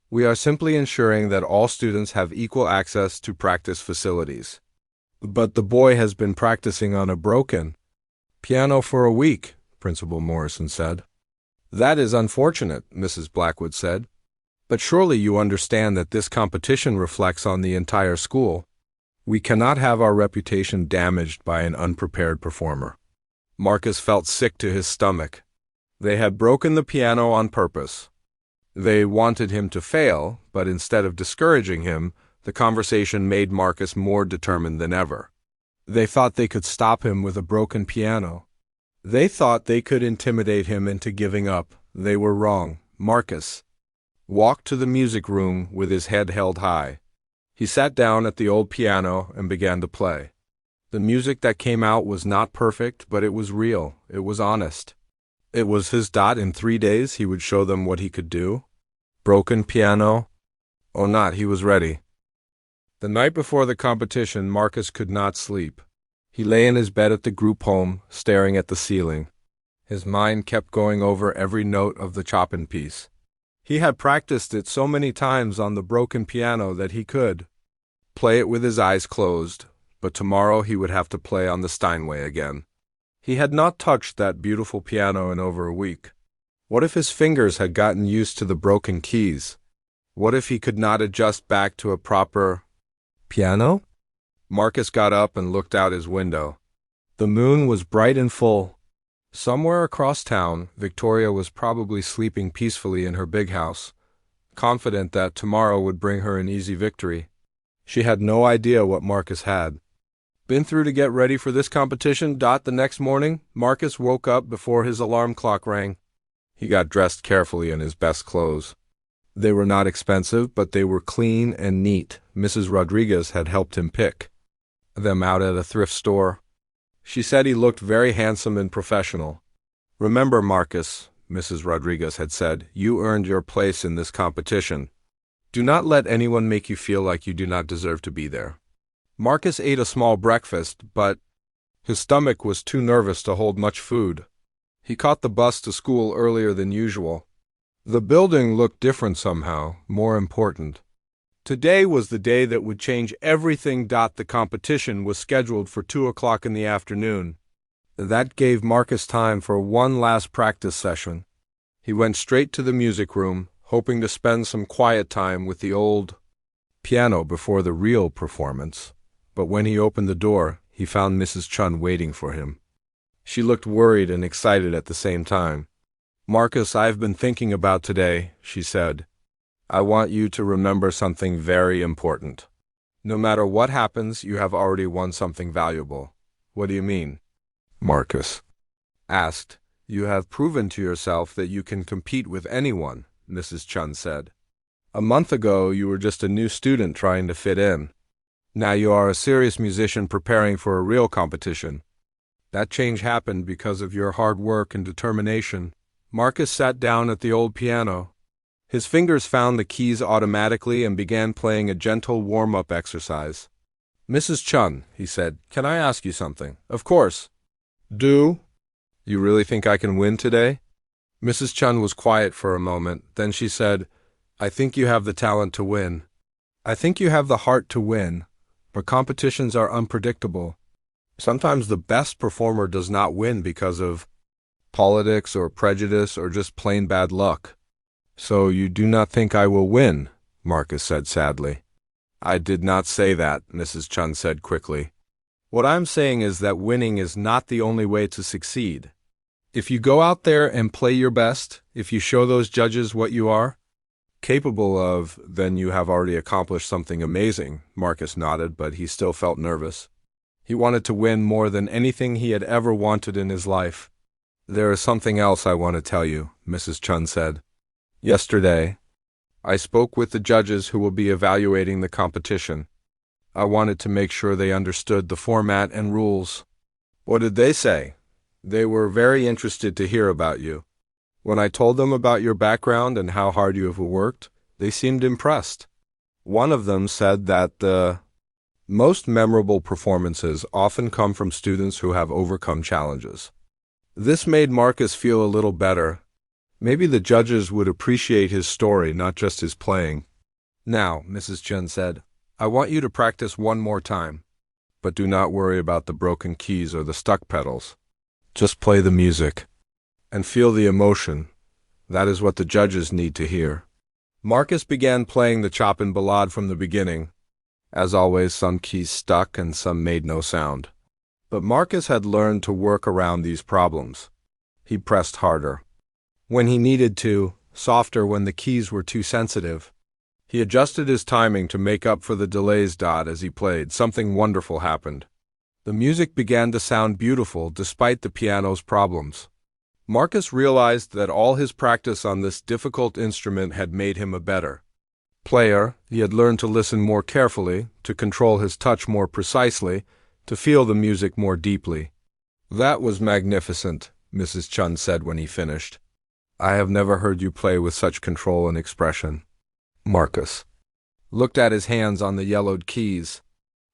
[SPEAKER 1] We are simply ensuring that all students have equal access to practice facilities. But the boy has been practicing on a broken piano for a week, Principal Morrison said. That is unfortunate, Mrs. Blackwood said. But surely you understand that this competition reflects on the entire school. We cannot have our reputation damaged by an unprepared performer. Marcus felt sick to his stomach. They had broken the piano on purpose. They wanted him to fail, but instead of discouraging him, the conversation made Marcus more determined than ever. They thought they could stop him with a broken piano. They thought they could intimidate him into giving up. They were wrong. Marcus walked to the music room with his head held high. He sat down at the old piano and began to play. The music that came out was not perfect, but it was real. It was honest. It was his. In 3 days he would show them what he could do. Broken piano or not, he was ready. The night before the competition, Marcus could not sleep. He lay in his bed at the group home, staring at the ceiling. His mind kept going over every note of the Chopin piece. He had practiced it so many times on the broken piano that he could play it with his eyes closed, but tomorrow he would have to play on the Steinway again. He had not touched that beautiful piano in over a week. What if his fingers had gotten used to the broken keys? What if he could not adjust back to a proper piano? Marcus got up and looked out his window. The moon was bright and full. Somewhere across town, Victoria was probably sleeping peacefully in her big house, confident that tomorrow would bring her an easy victory. She had no idea what Marcus had been through to get ready for this competition. The next morning, Marcus woke up before his alarm clock rang. He got dressed carefully in his best clothes. They were not expensive, but they were clean and neat. Mrs. Rodriguez had helped him pick them out at a thrift store. She said he looked very handsome and professional. Remember, Marcus, Mrs. Rodriguez had said, you earned your place in this competition. Do not let anyone make you feel like you do not deserve to be there. Marcus ate a small breakfast, but his stomach was too nervous to hold much food. He caught the bus to school earlier than usual. The building looked different somehow, more important. Today was the day that would change everything. The competition was scheduled for 2 o'clock in the afternoon. That gave Marcus time for one last practice session. He went straight to the music room, hoping to spend some quiet time with the old piano before the real performance. But when he opened the door, he found Mrs. Chun waiting for him. She looked worried and excited at the same time. Marcus, I've been thinking about today, she said. I want you to remember something very important. No matter what happens, you have already won something valuable. What do you mean? Marcus asked. You have proven to yourself that you can compete with anyone, Mrs. Chun said. A month ago, you were just a new student trying to fit in. Now you are a serious musician preparing for a real competition. That change happened because of your hard work and determination. Marcus sat down at the old piano. His fingers found the keys automatically and began playing a gentle warm-up exercise. "Mrs. Chun," he said, "can I ask you something?" "Of course." "Do you really think I can win today?" Mrs. Chun was quiet for a moment. Then she said, "I think you have the talent to win. I think you have the heart to win, but competitions are unpredictable. Sometimes the best performer does not win because of politics or prejudice or just plain bad luck." "So you do not think I will win?" Marcus said sadly. "I did not say that," Mrs. Chun said quickly. "What I'm saying is that winning is not the only way to succeed. If you go out there and play your best, if you show those judges what you are capable of, then you have already accomplished something amazing." Marcus nodded, but he still felt nervous. He wanted to win more than anything he had ever wanted in his life. "There is something else I want to tell you," Mrs. Chun said. "Yesterday, I spoke with the judges who will be evaluating the competition. I wanted to make sure they understood the format and rules." "What did they say?" "They were very interested to hear about you. When I told them about your background and how hard you have worked, they seemed impressed. One of them said that the most memorable performances often come from students who have overcome challenges." This made Marcus feel a little better. Maybe the judges would appreciate his story, not just his playing. "Now," Mrs. Chun said, "I want you to practice one more time. But do not worry about the broken keys or the stuck pedals. Just play the music and feel the emotion. That is what the judges need to hear." Marcus began playing the Chopin Ballade from the beginning. As always, some keys stuck and some made no sound. But Marcus had learned to work around these problems. He pressed harder when he needed to, softer when the keys were too sensitive. He adjusted his timing to make up for the delays. As he played, something wonderful happened. The music began to sound beautiful despite the piano's problems. Marcus realized that all his practice on this difficult instrument had made him a better player. He had learned to listen more carefully, to control his touch more precisely, to feel the music more deeply. "That was magnificent," Mrs. Chun said when he finished. "I have never heard you play with such control and expression." Marcus looked at his hands on the yellowed keys.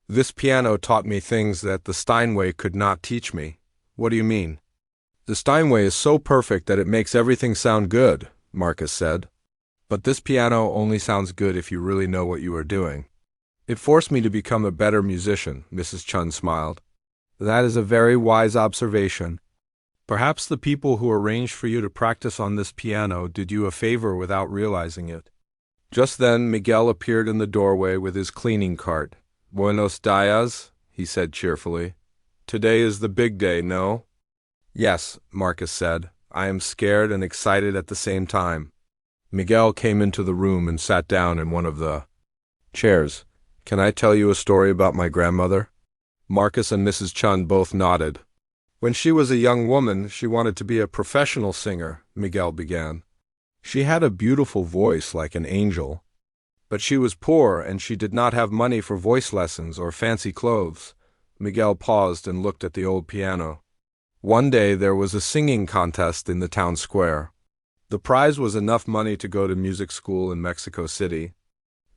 [SPEAKER 1] "This piano taught me things that the Steinway could not teach me." "What do you mean?" "The Steinway is so perfect that it makes everything sound good," Marcus said. "But this piano only sounds good if you really know what you are doing." "It forced me to become a better musician," Mrs. Chun smiled. "That is a very wise observation. Perhaps the people who arranged for you to practice on this piano did you a favor without realizing it." Just then Miguel appeared in the doorway with his cleaning cart. "Buenos dias," he said cheerfully. "Today is the big day, no?" "Yes," Marcus said. "I am scared and excited at the same time." Miguel came into the room and sat down in one of the chairs. "Can I tell you a story about my grandmother?" Marcus and Mrs. Chun both nodded. "When she was a young woman, she wanted to be a professional singer," Miguel began. "She had a beautiful voice like an angel. But she was poor and she did not have money for voice lessons or fancy clothes." Miguel paused and looked at the old piano. "One day there was a singing contest in the town square. The prize was enough money to go to music school in Mexico City.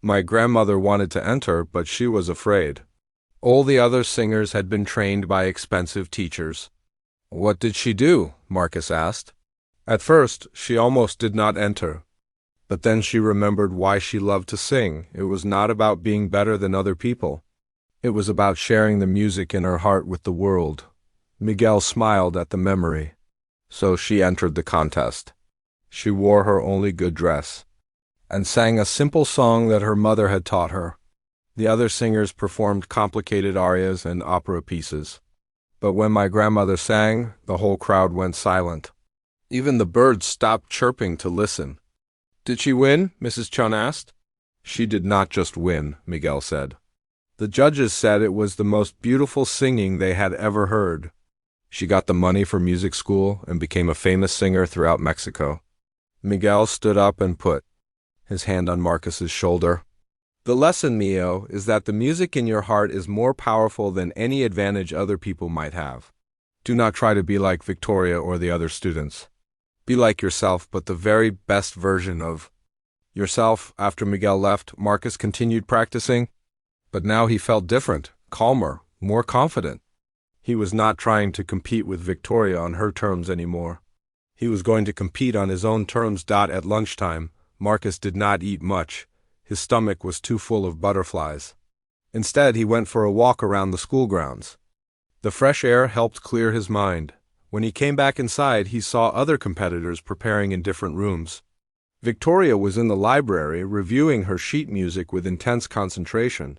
[SPEAKER 1] My grandmother wanted to enter, but she was afraid. All the other singers had been trained by expensive teachers." "What did she do?" Marcus asked. "At first, she almost did not enter. But then she remembered why she loved to sing. It was not about being better than other people. It was about sharing the music in her heart with the world." Miguel smiled at the memory. "So she entered the contest. She wore her only good dress and sang a simple song that her mother had taught her. The other singers performed complicated arias and opera pieces. But when my grandmother sang, the whole crowd went silent. Even the birds stopped chirping to listen." "Did she win?" Mrs. Chun asked. "She did not just win," Miguel said. "The judges said it was the most beautiful singing they had ever heard. She got the money for music school and became a famous singer throughout Mexico." Miguel stood up and put his hand on Marcus's shoulder. "The lesson, Mio, is that the music in your heart is more powerful than any advantage other people might have. Do not try to be like Victoria or the other students. Be like yourself, but the very best version of Yourself, after Miguel left, Marcus continued practicing, but now he felt different, calmer, more confident. He was not trying to compete with Victoria on her terms anymore. He was going to compete on his own terms. At lunchtime, Marcus did not eat much. His stomach was too full of butterflies. Instead, he went for a walk around the school grounds. The fresh air helped clear his mind. When he came back inside, he saw other competitors preparing in different rooms. Victoria was in the library reviewing her sheet music with intense concentration.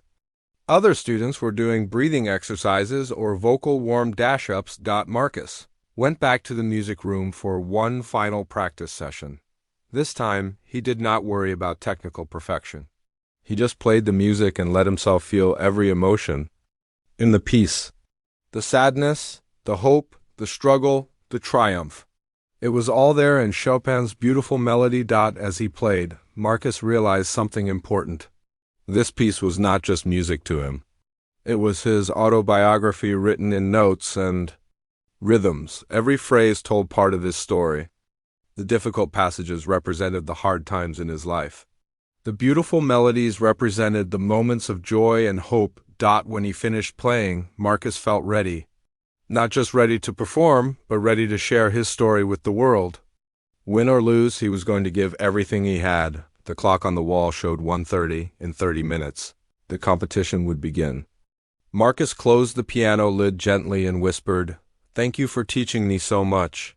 [SPEAKER 1] Other students were doing breathing exercises or vocal warm dash-ups. Marcus went back to the music room for one final practice session. This time, he did not worry about technical perfection. He just played the music and let himself feel every emotion in the piece. The sadness, the hope, the struggle, the triumph. It was all there in Chopin's beautiful melody. As he played, Marcus realized something important. This piece was not just music to him. It was his autobiography written in notes and rhythms. Every phrase told part of his story. The difficult passages represented the hard times in his life. The beautiful melodies represented the moments of joy and hope. When he finished playing, Marcus felt ready. Not just ready to perform, but ready to share his story with the world. Win or lose, he was going to give everything he had. The clock on the wall showed 1:30. In 30 minutes, the competition would begin. Marcus closed the piano lid gently and whispered, "Thank you for teaching me so much."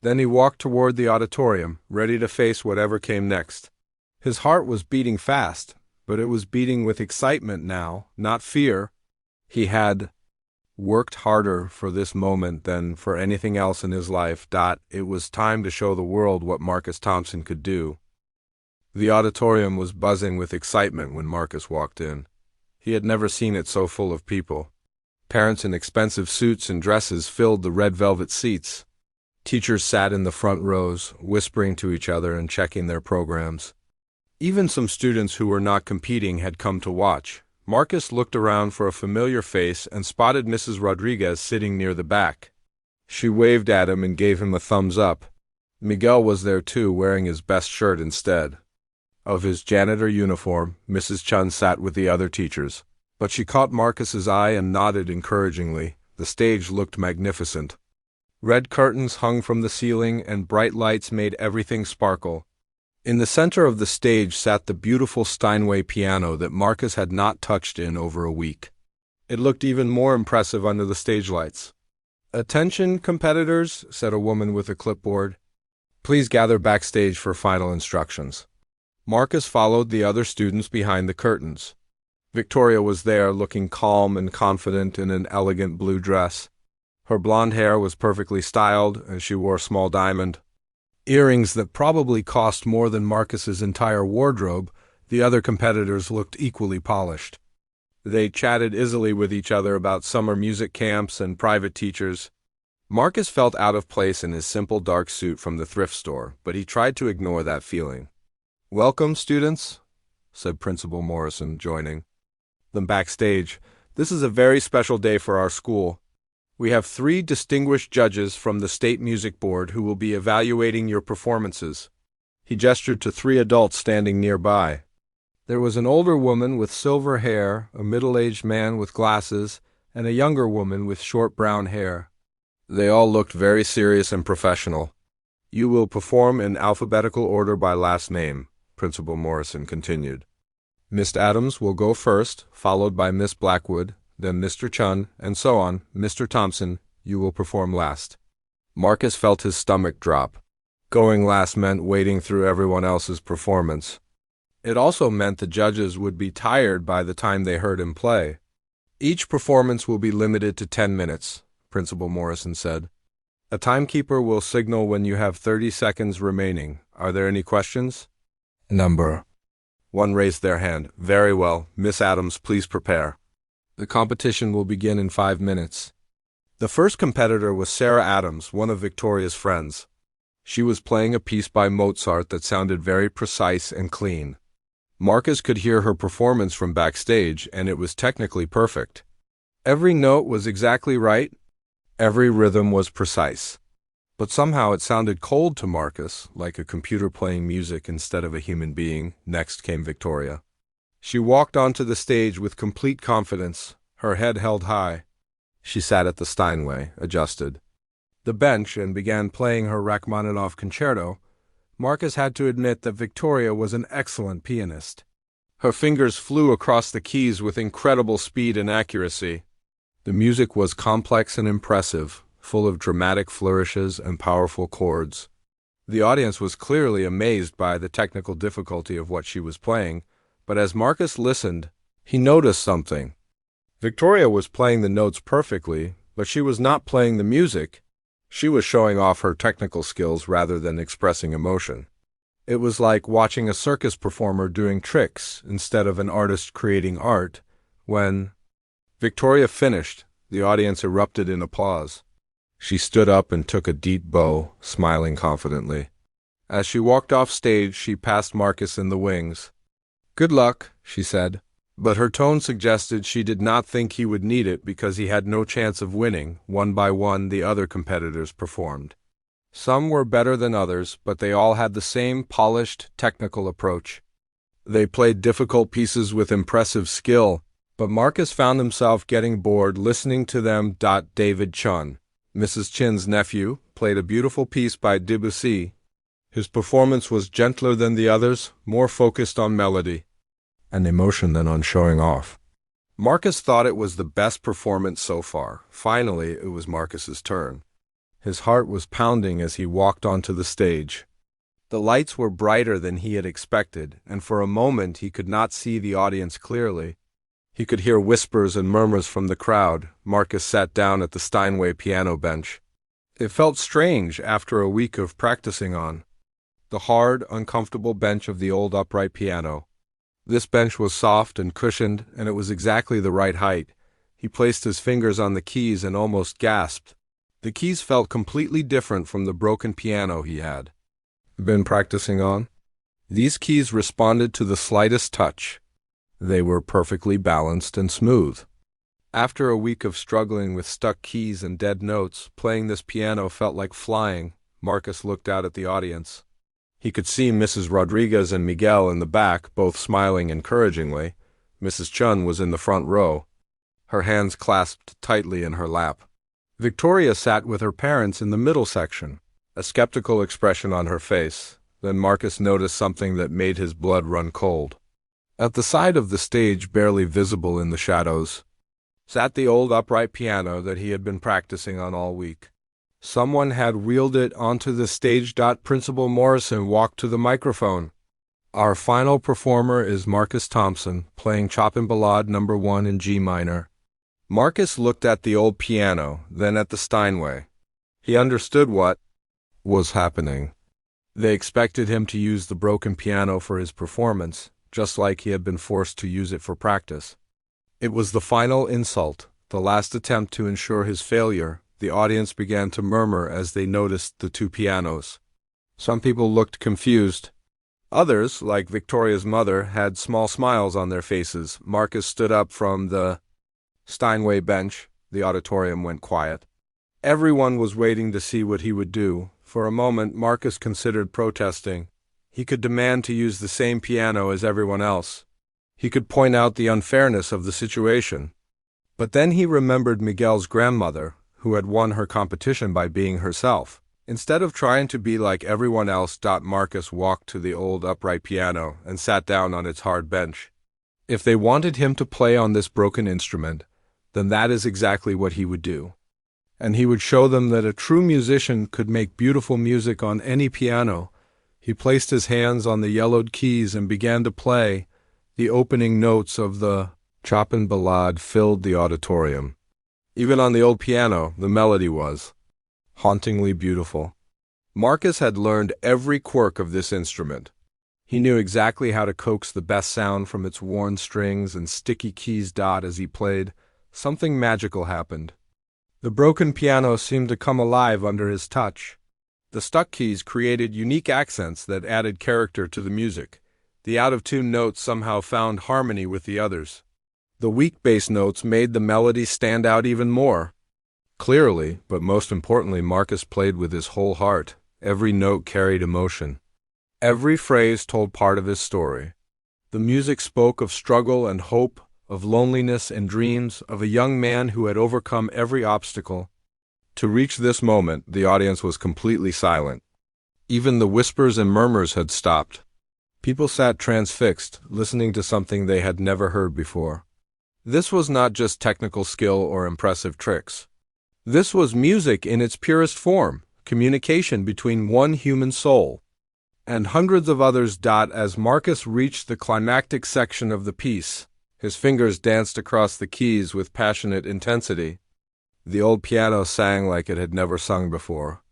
[SPEAKER 1] Then he walked toward the auditorium, ready to face whatever came next. His heart was beating fast, but it was beating with excitement now, not fear. He had worked harder for this moment than for anything else in his life. It was time to show the world what Marcus Thompson could do. The auditorium was buzzing with excitement when Marcus walked in. He had never seen it so full of people. Parents in expensive suits and dresses filled the red velvet seats. Teachers sat in the front rows, whispering to each other and checking their programs. Even some students who were not competing had come to watch. Marcus looked around for a familiar face and spotted Mrs. Rodriguez sitting near the back. She waved at him and gave him a thumbs up. Miguel was there too, wearing his best shirt instead of his janitor uniform. Mrs. Chun sat with the other teachers, but she caught Marcus's eye and nodded encouragingly. The stage looked magnificent. Red curtains hung from the ceiling and bright lights made everything sparkle. In the center of the stage sat the beautiful Steinway piano that Marcus had not touched in over a week. It looked even more impressive under the stage lights. "Attention, competitors," said a woman with a clipboard. "Please gather backstage for final instructions." Marcus followed the other students behind the curtains. Victoria was there, looking calm and confident in an elegant blue dress. Her blonde hair was perfectly styled, and she wore small diamond earrings that probably cost more than Marcus's entire wardrobe. The other competitors looked equally polished. They chatted easily with each other about summer music camps and private teachers. Marcus felt out of place in his simple dark suit from the thrift store, but he tried to ignore that feeling. "Welcome, students," said Principal Morrison, joining them backstage. "This is a very special day for our school. We have 3 distinguished judges from the State Music Board who will be evaluating your performances." He gestured to 3 adults standing nearby. There was an older woman with silver hair, a middle-aged man with glasses, and a younger woman with short brown hair. They all looked very serious and professional. "You will perform in alphabetical order by last name," Principal Morrison continued. "Miss Adams will go first, followed by Miss Blackwood, then Mr. Chun, and so on. Mr. Thompson, you will perform last." Marcus felt his stomach drop. Going last meant waiting through everyone else's performance. It also meant the judges would be tired by the time they heard him play. "Each performance will be limited to 10 minutes, Principal Morrison said. "A timekeeper will signal when you have 30 seconds remaining. Are there any questions?" Number 1 raised their hand. "Very well. Miss Adams, please prepare. The competition will begin in 5 minutes." The first competitor was Sarah Adams, one of Victoria's friends. She was playing a piece by Mozart that sounded very precise and clean. Marcus could hear her performance from backstage, and it was technically perfect. Every note was exactly right. Every rhythm was precise. But somehow it sounded cold to Marcus, like a computer playing music instead of a human being. Next came Victoria. She walked onto the stage with complete confidence, her head held high. She sat at the Steinway, adjusted the bench, and began playing her Rachmaninoff concerto. Marcus had to admit that Victoria was an excellent pianist. Her fingers flew across the keys with incredible speed and accuracy. The music was complex and impressive, full of dramatic flourishes and powerful chords. The audience was clearly amazed by the technical difficulty of what she was playing, but as Marcus listened, he noticed something. Victoria was playing the notes perfectly, but she was not playing the music. She was showing off her technical skills rather than expressing emotion. It was like watching a circus performer doing tricks instead of an artist creating art. When Victoria finished, the audience erupted in applause. She stood up and took a deep bow, smiling confidently. As she walked off stage, she passed Marcus in the wings. "Good luck," she said, but her tone suggested she did not think he would need it because he had no chance of winning. One by one, the other competitors performed. Some were better than others, but they all had the same polished, technical approach. They played difficult pieces with impressive skill, but Marcus found himself getting bored listening to them. David Chun, Mrs. Chin's nephew, played a beautiful piece by Debussy. His performance was gentler than the others, more focused on melody and emotion than on showing off. Marcus thought it was the best performance so far. Finally, it was Marcus's turn. His heart was pounding as he walked onto the stage. The lights were brighter than he had expected, and for a moment he could not see the audience clearly. He could hear whispers and murmurs from the crowd. Marcus sat down at the Steinway piano bench. It felt strange after a week of practicing on the hard, uncomfortable bench of the old upright piano. This bench was soft and cushioned, and it was exactly the right height. He placed his fingers on the keys and almost gasped. The keys felt completely different from the broken piano he had been practicing on. These keys responded to the slightest touch. They were perfectly balanced and smooth. After a week of struggling with stuck keys and dead notes, playing this piano felt like flying. Marcus looked out at the audience. He could see Mrs. Rodriguez and Miguel in the back, both smiling encouragingly. Mrs. Chun was in the front row, her hands clasped tightly in her lap. Victoria sat with her parents in the middle section, a skeptical expression on her face. Then Marcus noticed something that made his blood run cold. At the side of the stage, barely visible in the shadows, sat the old upright piano that he had been practicing on all week. Someone had wheeled it onto the stage. Principal Morrison walked to the microphone. "Our final performer is Marcus Thompson, playing Chopin Ballade No. 1 in G minor." Marcus looked at the old piano, then at the Steinway. He understood what was happening. They expected him to use the broken piano for his performance, just like he had been forced to use it for practice. It was the final insult, the last attempt to ensure his failure. The audience began to murmur as they noticed the two pianos. Some people looked confused. Others, like Victoria's mother, had small smiles on their faces. Marcus stood up from the Steinway bench. The auditorium went quiet. Everyone was waiting to see what he would do. For a moment, Marcus considered protesting. He could demand to use the same piano as everyone else. He could point out the unfairness of the situation. But then he remembered Miguel's grandmother, who had won her competition by being herself. Instead of trying to be like everyone else, Marcus walked to the old upright piano and sat down on its hard bench. If they wanted him to play on this broken instrument, then that is exactly what he would do. And he would show them that a true musician could make beautiful music on any piano. He placed his hands on the yellowed keys and began to play. The opening notes of the Chopin Ballade filled the auditorium. Even on the old piano, the melody was hauntingly beautiful. Marcus had learned every quirk of this instrument. He knew exactly how to coax the best sound from its worn strings and sticky keys. As he played, something magical happened. The broken piano seemed to come alive under his touch. The stuck keys created unique accents that added character to the music. The out-of-tune notes somehow found harmony with the others. The weak bass notes made the melody stand out even more. Clearly, but most importantly, Marcus played with his whole heart. Every note carried emotion. Every phrase told part of his story. The music spoke of struggle and hope, of loneliness and dreams, of a young man who had overcome every obstacle. To reach this moment, the audience was completely silent. Even the whispers and murmurs had stopped. People sat transfixed, listening to something they had never heard before. This was not just technical skill or impressive tricks. This was music in its purest form, communication between one human soul and hundreds of others. As Marcus reached the climactic section of the piece, his fingers danced across the keys with passionate intensity. The old piano sang like it had never sung before.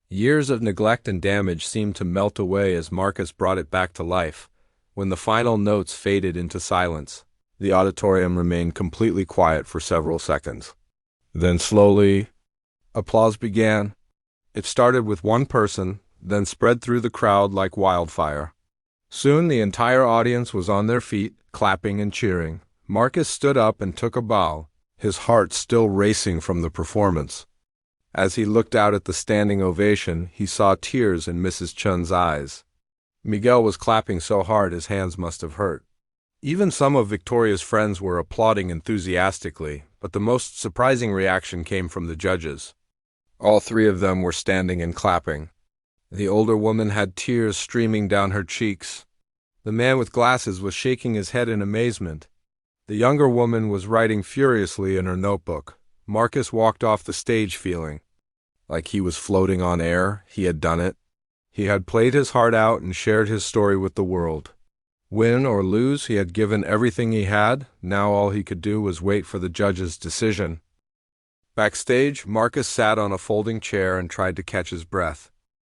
[SPEAKER 1] Years of neglect and damage seemed to melt away as Marcus brought it back to life. When the final notes faded into silence, the auditorium remained completely quiet for several seconds. Then slowly, applause began. It started with one person, then spread through the crowd like wildfire. Soon the entire audience was on their feet, clapping and cheering. Marcus stood up and took a bow, his heart still racing from the performance. As he looked out at the standing ovation, he saw tears in Mrs. Chun's eyes. Miguel was clapping so hard his hands must have hurt. Even some of Victoria's friends were applauding enthusiastically, but the most surprising reaction came from the judges. All three of them were standing and clapping. The older woman had tears streaming down her cheeks. The man with glasses was shaking his head in amazement. The younger woman was writing furiously in her notebook. Marcus walked off the stage feeling like he was floating on air. He had done it. He had played his heart out and shared his story with the world. Win or lose, he had given everything he had. Now all he could do was wait for the judge's decision. Backstage, Marcus sat on a folding chair and tried to catch his breath.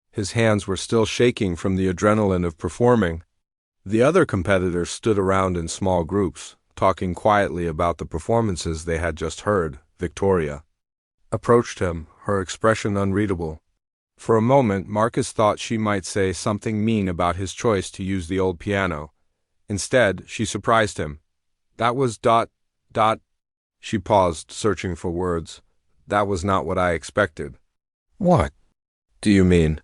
[SPEAKER 1] His hands were still shaking from the adrenaline of performing. The other competitors stood around in small groups, talking quietly about the performances they had just heard. Victoria approached him, her expression unreadable. For a moment, Marcus thought she might say something mean about his choice to use the old piano. Instead, she surprised him. That was ... She paused, searching for words. That was not what I expected. What do you mean?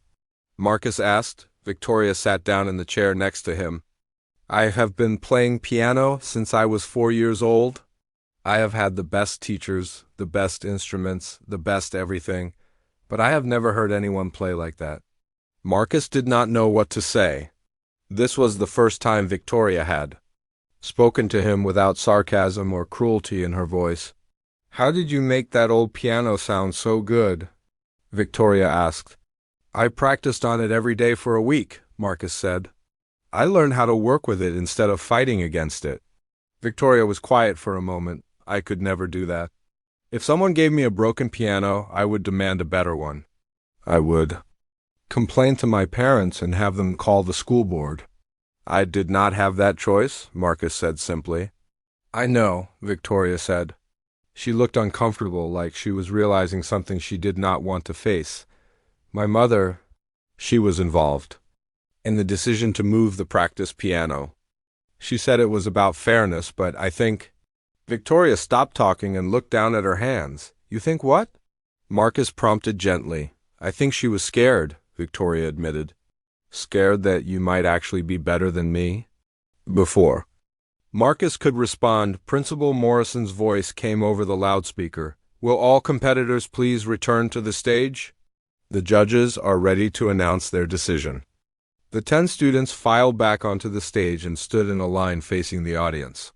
[SPEAKER 1] Marcus asked. Victoria sat down in the chair next to him. I have been playing piano since I was 4 years old. I have had the best teachers, the best instruments, the best everything, but I have never heard anyone play like that. Marcus did not know what to say. This was the first time Victoria had spoken to him without sarcasm or cruelty in her voice. How did you make that old piano sound so good? Victoria asked. I practiced on it every day for a week, Marcus said. I learned how to work with it instead of fighting against it. Victoria was quiet for a moment. I could never do that. If someone gave me a broken piano, I would demand a better one. I would complain to my parents and have them call the school board. I did not have that choice, Marcus said simply. I know, Victoria said. She looked uncomfortable, like she was realizing something she did not want to face. My mother, she was involved in the decision to move the practice piano. She said it was about fairness, but I think... Victoria stopped talking and looked down at her hands. You think what? Marcus prompted gently. I think she was scared, Victoria admitted. Scared that you might actually be better than me? Before Marcus could respond, Principal Morrison's voice came over the loudspeaker. Will all competitors please return to the stage? The judges are ready to announce their decision. The 10 students filed back onto the stage and stood in a line facing the audience.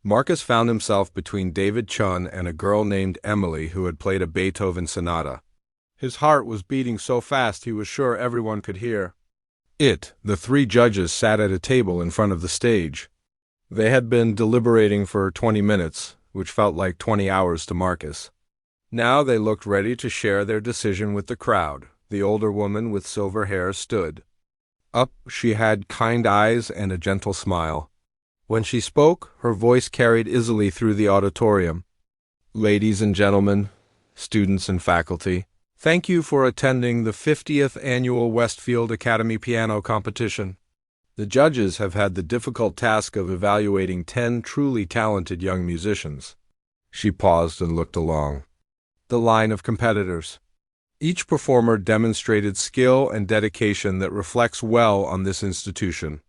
[SPEAKER 1] Marcus found himself between David Chun and a girl named Emily who had played a Beethoven sonata. His heart was beating so fast he was sure everyone could hear. The 3 judges sat at a table in front of the stage. They had been deliberating for 20 minutes, which felt like 20 hours to Marcus. Now they looked ready to share their decision with the crowd. The older woman with silver hair stood up. She had kind eyes and a gentle smile. When she spoke, her voice carried easily through the auditorium. Ladies and gentlemen, students and faculty, thank you for attending the 50th Annual Westfield Academy Piano Competition. The judges have had the difficult task of evaluating 10 truly talented young musicians. She paused and looked along. the line of competitors. Each performer demonstrated skill and dedication that reflects well on this institution.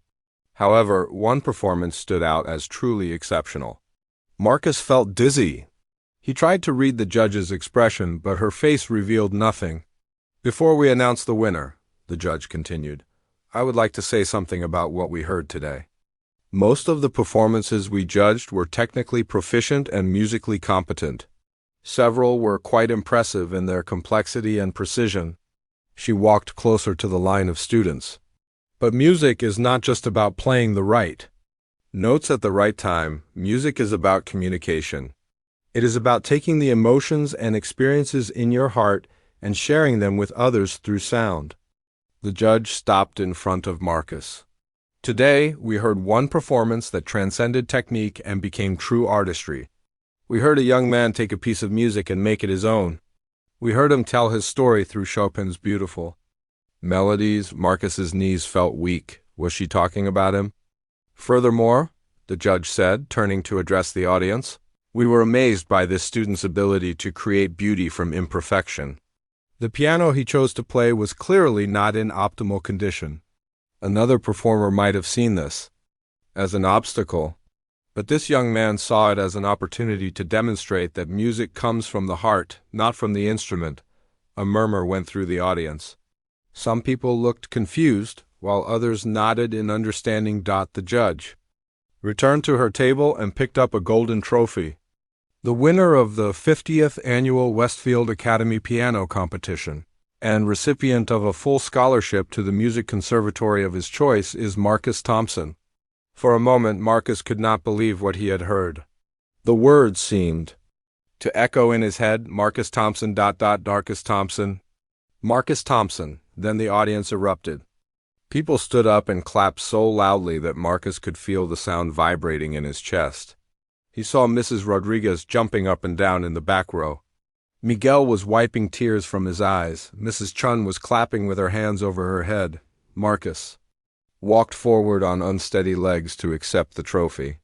[SPEAKER 1] However, one performance stood out as truly exceptional. Marcus felt dizzy. He tried to read the judge's expression, but her face revealed nothing. "Before we announce the winner," the judge continued, "I would like to say something about what we heard today. Most of the performances we judged were technically proficient and musically competent. Several were quite impressive in their complexity and precision." She walked closer to the line of students. "But music is not just about playing the right notes at the right time. Music is about communication. It is about taking the emotions and experiences in your heart and sharing them with others through sound." The judge stopped in front of Marcus. "Today, we heard one performance that transcended technique and became true artistry. We heard a young man take a piece of music and make it his own. We heard him tell his story through Chopin's beautiful melodies." Marcus's knees felt weak. Was she talking about him? "Furthermore," the judge said, turning to address the audience, "we were amazed by this student's ability to create beauty from imperfection. The piano he chose to play was clearly not in optimal condition. Another performer might have seen this as an obstacle, but this young man saw it as an opportunity to demonstrate that music comes from the heart, not from the instrument." A murmur went through the audience. Some people looked confused, while others nodded in understanding. The judge returned to her table and picked up a golden trophy. "The winner of the 50th Annual Westfield Academy Piano Competition and recipient of a full scholarship to the music conservatory of his choice is Marcus Thompson." For a moment, Marcus could not believe what he had heard. The words seemed to echo in his head. Marcus Thompson. Marcus Thompson. Marcus Thompson. Then the audience erupted. People stood up and clapped so loudly that Marcus could feel the sound vibrating in his chest. He saw Mrs. Rodriguez jumping up and down in the back row. Miguel was wiping tears from his eyes. Mrs. Chun was clapping with her hands over her head. Marcus walked forward on unsteady legs to accept the trophy.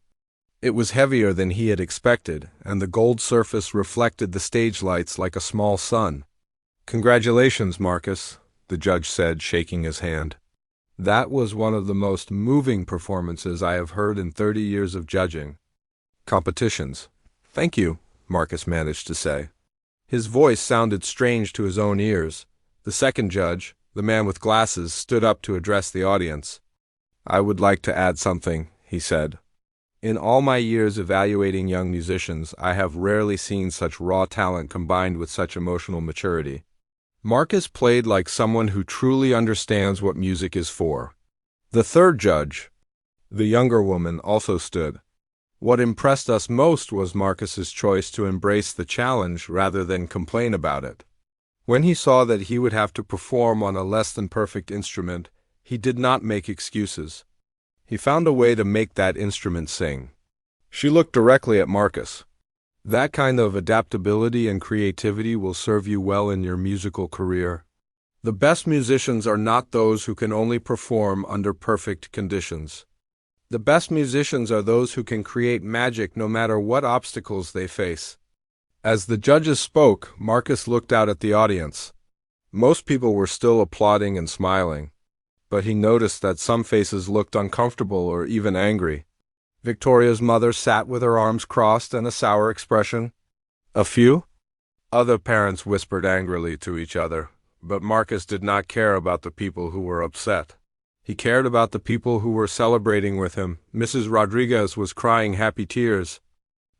[SPEAKER 1] It was heavier than he had expected, and the gold surface reflected the stage lights like a small sun. "Congratulations, Marcus," the judge said, shaking his hand. "That was one of the most moving performances I have heard in 30 years of judging competitions." "Thank you," Marcus managed to say. His voice sounded strange to his own ears. The second judge, the man with glasses, stood up to address the audience. "I would like to add something," he said. "In all my years evaluating young musicians, I have rarely seen such raw talent combined with such emotional maturity. Marcus played like someone who truly understands what music is for." The third judge, the younger woman, also stood. What impressed us most was Marcus's choice to embrace the challenge rather than complain about it. When he saw that he would have to perform on a less-than-perfect instrument, he did not make excuses. He found a way to make that instrument sing. She looked directly at Marcus. "That kind of adaptability and creativity will serve you well in your musical career. The best musicians are not those who can only perform under perfect conditions. The best musicians are those who can create magic no matter what obstacles they face." As the judges spoke, Marcus looked out at the audience. Most people were still applauding and smiling, but he noticed that some faces looked uncomfortable or even angry. Victoria's mother sat with her arms crossed and a sour expression. A few other parents whispered angrily to each other, but Marcus did not care about the people who were upset. He cared about the people who were celebrating with him. Mrs. Rodriguez was crying happy tears.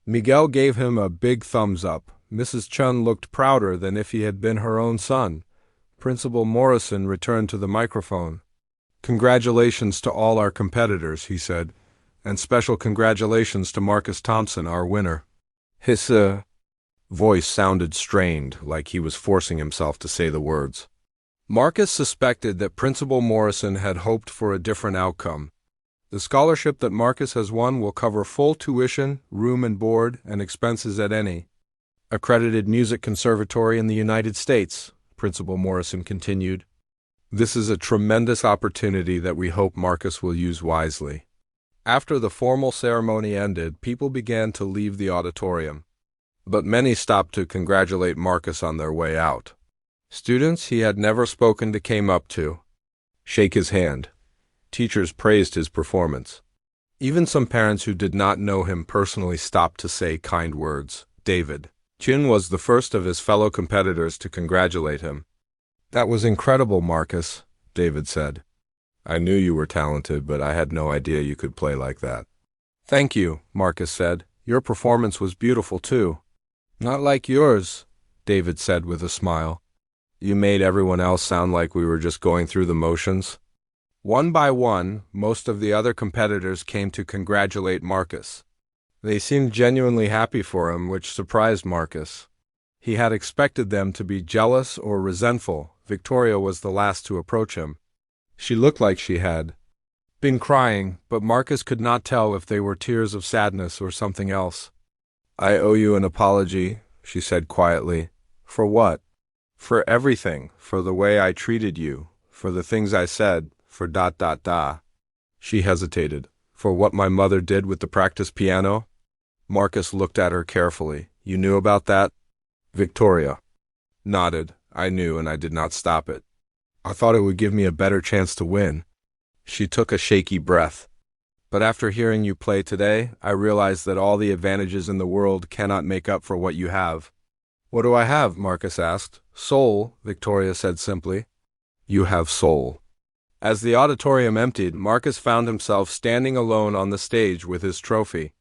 [SPEAKER 1] Miguel gave him a big thumbs up. Mrs. Chun looked prouder than if he had been her own son. Principal Morrison returned to the microphone. "Congratulations to all our competitors," he said, "and special congratulations to Marcus Thompson, our winner." His voice sounded strained, like he was forcing himself to say the words. Marcus suspected that Principal Morrison had hoped for a different outcome. "The scholarship that Marcus has won will cover full tuition, room and board, and expenses at any accredited music conservatory in the United States," Principal Morrison continued. "This is a tremendous opportunity that we hope Marcus will use wisely." After the formal ceremony ended, people began to leave the auditorium. But many stopped to congratulate Marcus on their way out. Students he had never spoken to came up to shake his hand. Teachers praised his performance. Even some parents who did not know him personally stopped to say kind words. David Chin was the first of his fellow competitors to congratulate him. "That was incredible, Marcus," David said. "I knew you were talented, but I had no idea you could play like that." "Thank you," Marcus said. "Your performance was beautiful too." "Not like yours," David said with a smile. "You made everyone else sound like we were just going through the motions." One by one, most of the other competitors came to congratulate Marcus. They seemed genuinely happy for him, which surprised Marcus. He had expected them to be jealous or resentful. Victoria was the last to approach him. She looked like she had been crying, but Marcus could not tell if they were tears of sadness or something else. "I owe you an apology," she said quietly. "For what?" "For everything. For the way I treated you. For the things I said. For ... She hesitated. "For what my mother did with the practice piano?" Marcus looked at her carefully. "You knew about that?" Victoria nodded. "I knew, and I did not stop it. I thought it would give me a better chance to win." She took a shaky breath. "But after hearing you play today, I realize that all the advantages in the world cannot make up for what you have." "What do I have?" Marcus asked. "Soul," Victoria said simply. "You have soul." As the auditorium emptied, Marcus found himself standing alone on the stage with his trophy.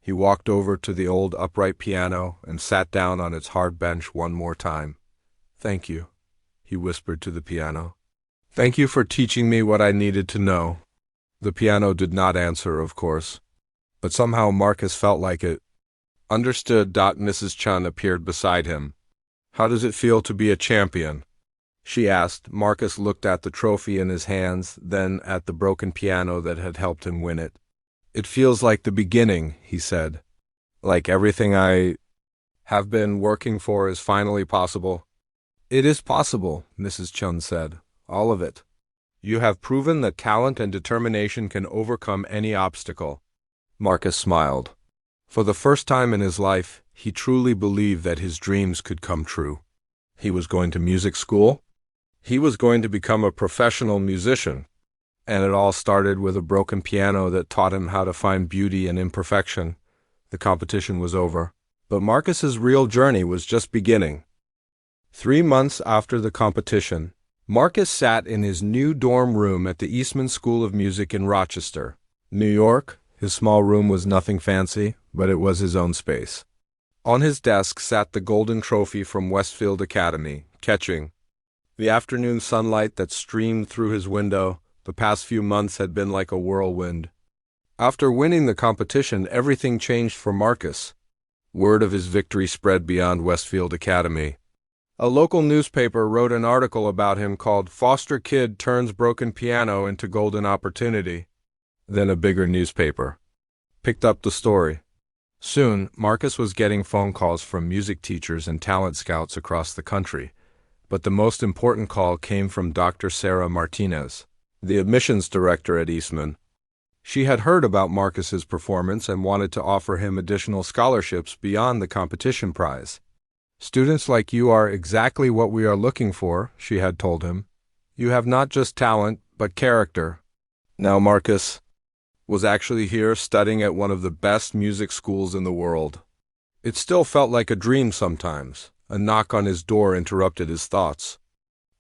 [SPEAKER 1] He walked over to the old upright piano and sat down on its hard bench one more time. "Thank you," he whispered to the piano. "Thank you for teaching me what I needed to know." The piano did not answer, of course, but somehow Marcus felt like it understood. Mrs. Chun appeared beside him. "How does it feel to be a champion?" she asked. Marcus looked at the trophy in his hands, then at the broken piano that had helped him win it. "It feels like the beginning," he said. "Like everything I have been working for is finally possible." "It is possible," Mrs. Chun said. "All of it. You have proven that talent and determination can overcome any obstacle." Marcus smiled. For the first time in his life, he truly believed that his dreams could come true. He was going to music school. He was going to become a professional musician. And it all started with a broken piano that taught him how to find beauty in imperfection. The competition was over, but Marcus's real journey was just beginning. 3 months after the competition, Marcus sat in his new dorm room at the Eastman School of Music in Rochester, New York. His small room was nothing fancy, but it was his own space. On his desk sat the golden trophy from Westfield Academy, catching the afternoon sunlight that streamed through his window. The past few months had been like a whirlwind. After winning the competition, everything changed for Marcus. Word of his victory spread beyond Westfield Academy. A local newspaper wrote an article about him called "Foster Kid Turns Broken Piano into Golden Opportunity." Then a bigger newspaper picked up the story. Soon, Marcus was getting phone calls from music teachers and talent scouts across the country. But the most important call came from Dr. Sarah Martinez, the admissions director at Eastman. She had heard about Marcus's performance and wanted to offer him additional scholarships beyond the competition prize. "Students like you are exactly what we are looking for," she had told him. "You have not just talent, but character." Now Marcus was actually here studying at one of the best music schools in the world. It still felt like a dream sometimes. A knock on his door interrupted his thoughts.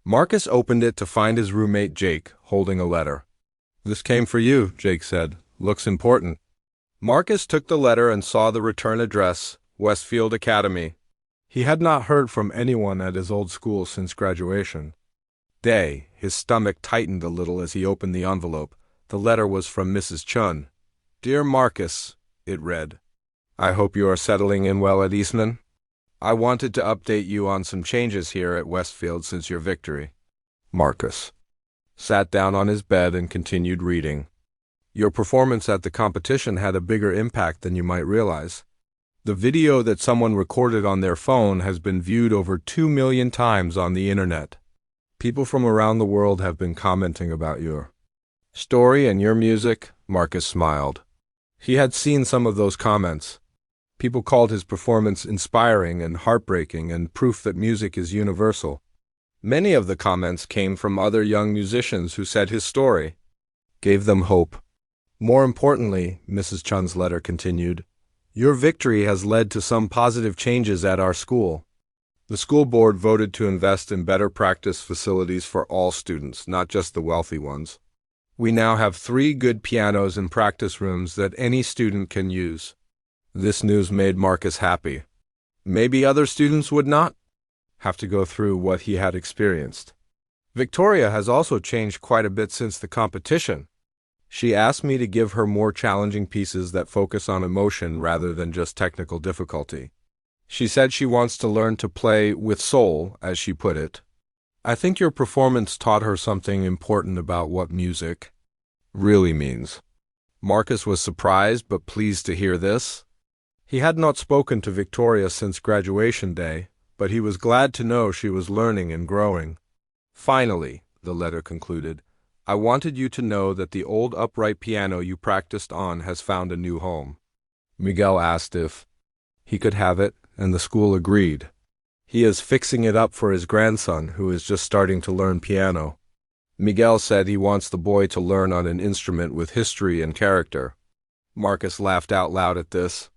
[SPEAKER 1] Marcus opened it to find his roommate Jake holding a letter. "This came for you," Jake said. "Looks important." Marcus took the letter and saw the return address, Westfield Academy. He had not heard from anyone at his old school since graduation. His stomach tightened a little as he opened the envelope. The letter was from Mrs. Chun. "Dear Marcus," it read. "I hope you are settling in well at Eastman. I wanted to update you on some changes here at Westfield since your victory." Marcus sat down on his bed and continued reading. "Your performance at the competition had a bigger impact than you might realize. The video that someone recorded on their phone has been viewed over 2 million times on the internet. People from around the world have been commenting about your story and your music." Marcus smiled. He had seen some of those comments. People called his performance inspiring and heartbreaking and proof that music is universal. Many of the comments came from other young musicians who said his story gave them hope. More importantly, Mrs. Chun's letter continued, your victory has led to some positive changes at our school. The school board voted to invest in better practice facilities for all students, not just the wealthy ones. We now have 3 good pianos and practice rooms that any student can use. This news made Marcus happy. Maybe other students would not have to go through what he had experienced. Victoria has also changed quite a bit since the competition. She asked me to give her more challenging pieces that focus on emotion rather than just technical difficulty. She said she wants to learn to play with soul, as she put it. I think your performance taught her something important about what music really means. Marcus was surprised but pleased to hear this. He had not spoken to Victoria since graduation day, but he was glad to know she was learning and growing. Finally, the letter concluded, I wanted you to know that the old upright piano you practiced on has found a new home. Miguel asked if he could have it, and the school agreed. He is fixing it up for his grandson, who is just starting to learn piano. Miguel said he wants the boy to learn on an instrument with history and character. Marcus laughed out loud at this.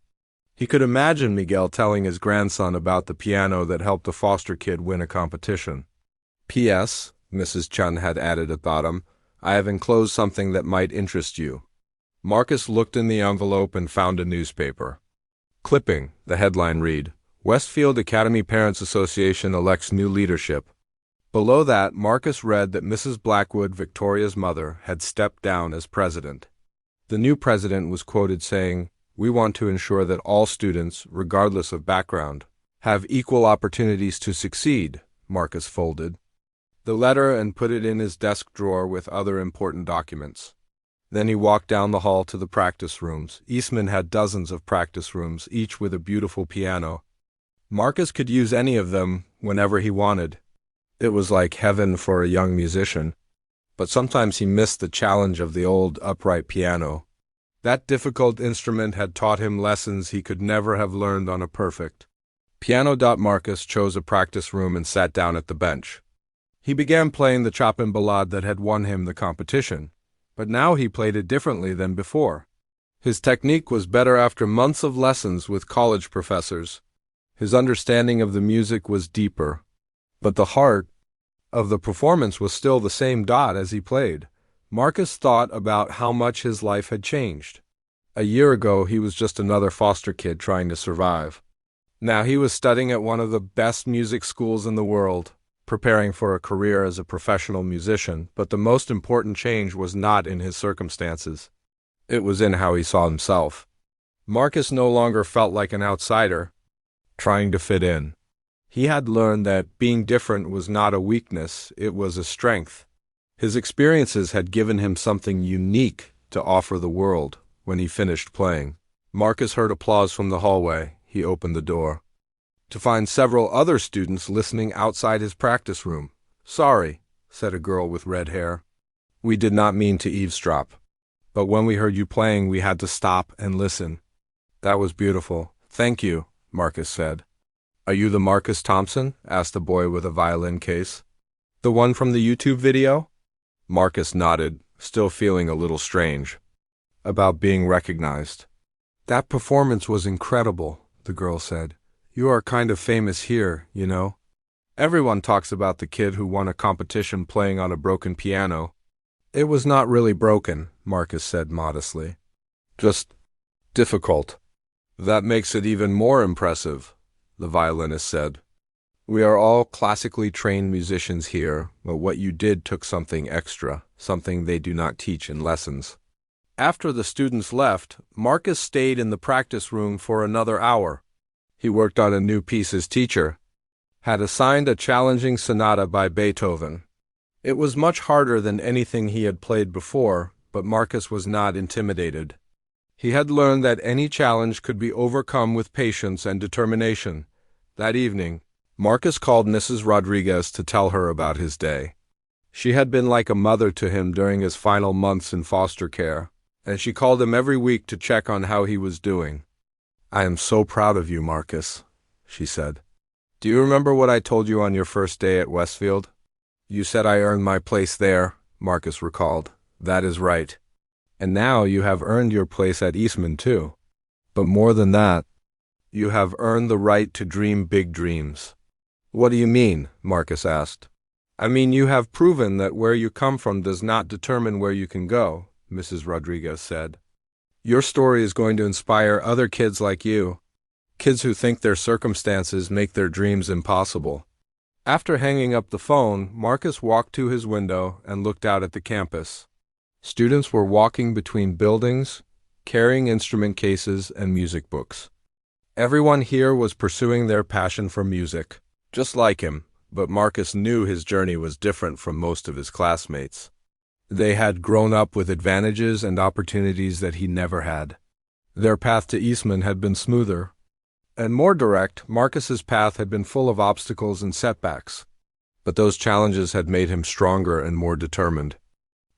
[SPEAKER 1] He could imagine Miguel telling his grandson about the piano that helped a foster kid win a competition. P.S., Mrs. Chun had added at bottom, I have enclosed something that might interest you. Marcus looked in the envelope and found a newspaper. Clipping, the headline read, Westfield Academy Parents Association elects new leadership. Below that, Marcus read that Mrs. Blackwood, Victoria's mother, had stepped down as president. The new president was quoted saying, we want to ensure that all students, regardless of background, have equal opportunities to succeed, Marcus folded the letter and put it in his desk drawer with other important documents. Then he walked down the hall to the practice rooms. Eastman had dozens of practice rooms, each with a beautiful piano. Marcus could use any of them whenever he wanted. It was like heaven for a young musician. But sometimes he missed the challenge of the old upright piano. That difficult instrument had taught him lessons he could never have learned on a perfect piano. Marcus chose a practice room and sat down at the bench. He began playing the Chopin ballade that had won him the competition, but now he played it differently than before. His technique was better after months of lessons with college professors. His understanding of the music was deeper, but the heart of the performance was still the same. As he played, Marcus thought about how much his life had changed. A year ago, he was just another foster kid trying to survive. Now he was studying at one of the best music schools in the world, preparing for a career as a professional musician, but the most important change was not in his circumstances. It was in how he saw himself. Marcus no longer felt like an outsider, trying to fit in. He had learned that being different was not a weakness, it was a strength. His experiences had given him something unique to offer the world. When he finished playing, Marcus heard applause from the hallway. He opened the door to find several other students listening outside his practice room. Sorry, said a girl with red hair. We did not mean to eavesdrop. But when we heard you playing, we had to stop and listen. That was beautiful. Thank you, Marcus said. Are you the Marcus Thompson? Asked the boy with a violin case. The one from the YouTube video? Marcus nodded, still feeling a little strange about being recognized. That performance was incredible, the girl said. You are kind of famous here, you know. Everyone talks about the kid who won a competition playing on a broken piano. It was not really broken, Marcus said modestly. Just difficult. That makes it even more impressive, the violinist said. We are all classically trained musicians here, but what you did took something extra, something they do not teach in lessons. After the students left, Marcus stayed in the practice room for another hour. He worked on a new piece his teacher had assigned, a challenging sonata by Beethoven. It was much harder than anything he had played before, but Marcus was not intimidated. He had learned that any challenge could be overcome with patience and determination. That evening, Marcus called Mrs. Rodriguez to tell her about his day. She had been like a mother to him during his final months in foster care, and she called him every week to check on how he was doing. I am so proud of you, Marcus, she said. Do you remember what I told you on your first day at Westfield? You said I earned my place there, Marcus recalled. That is right. And now you have earned your place at Eastman, too. But more than that, you have earned the right to dream big dreams. What do you mean? Marcus asked. I mean, you have proven that where you come from does not determine where you can go, Mrs. Rodriguez said. Your story is going to inspire other kids like you, kids who think their circumstances make their dreams impossible. After hanging up the phone, Marcus walked to his window and looked out at the campus. Students were walking between buildings, carrying instrument cases and music books. Everyone here was pursuing their passion for music, just like him, but Marcus knew his journey was different from most of his classmates. They had grown up with advantages and opportunities that he never had. Their path to Eastman had been smoother and more direct. Marcus's path had been full of obstacles and setbacks, but those challenges had made him stronger and more determined.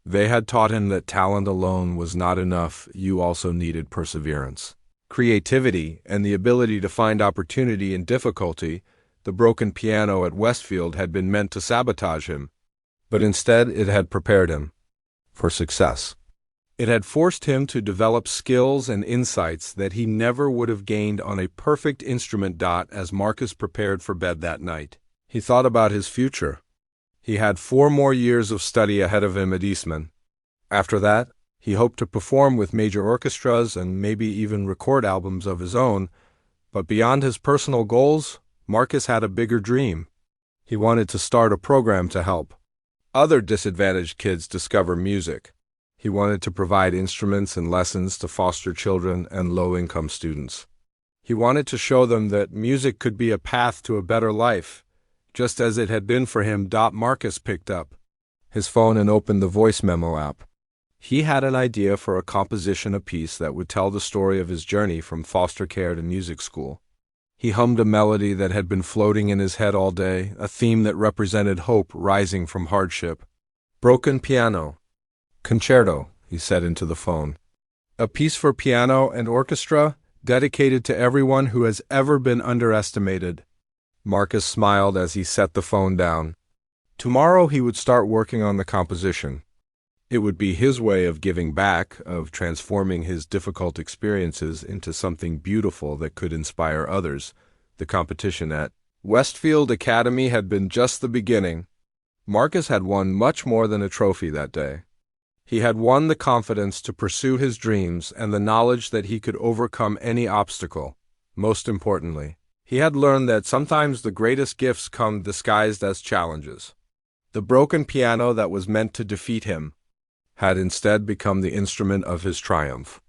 [SPEAKER 1] They had taught him that talent alone was not enough. You also needed perseverance, creativity, and the ability to find opportunity in difficulty. The broken piano at Westfield had been meant to sabotage him, but instead it had prepared him for success. It had forced him to develop skills and insights that he never would have gained on a perfect instrument. As Marcus prepared for bed that night, he thought about his future. He had 4 more years of study ahead of him at Eastman. After that, he hoped to perform with major orchestras and maybe even record albums of his own. But beyond his personal goals, Marcus had a bigger dream. He wanted to start a program to help other disadvantaged kids discover music. He wanted to provide instruments and lessons to foster children and low-income students. He wanted to show them that music could be a path to a better life, just as it had been for him. Marcus picked up his phone and opened the voice memo app. He had an idea for a composition, a piece that would tell the story of his journey from foster care to music school. He hummed a melody that had been floating in his head all day, a theme that represented hope rising from hardship. Broken piano. Concerto, he said into the phone. A piece for piano and orchestra, dedicated to everyone who has ever been underestimated. Marcus smiled as he set the phone down. Tomorrow he would start working on the composition. It would be his way of giving back, of transforming his difficult experiences into something beautiful that could inspire others. The competition at Westfield Academy had been just the beginning. Marcus had won much more than a trophy that day. He had won the confidence to pursue his dreams and the knowledge that he could overcome any obstacle. Most importantly, he had learned that sometimes the greatest gifts come disguised as challenges. The broken piano that was meant to defeat him had instead become the instrument of his triumph.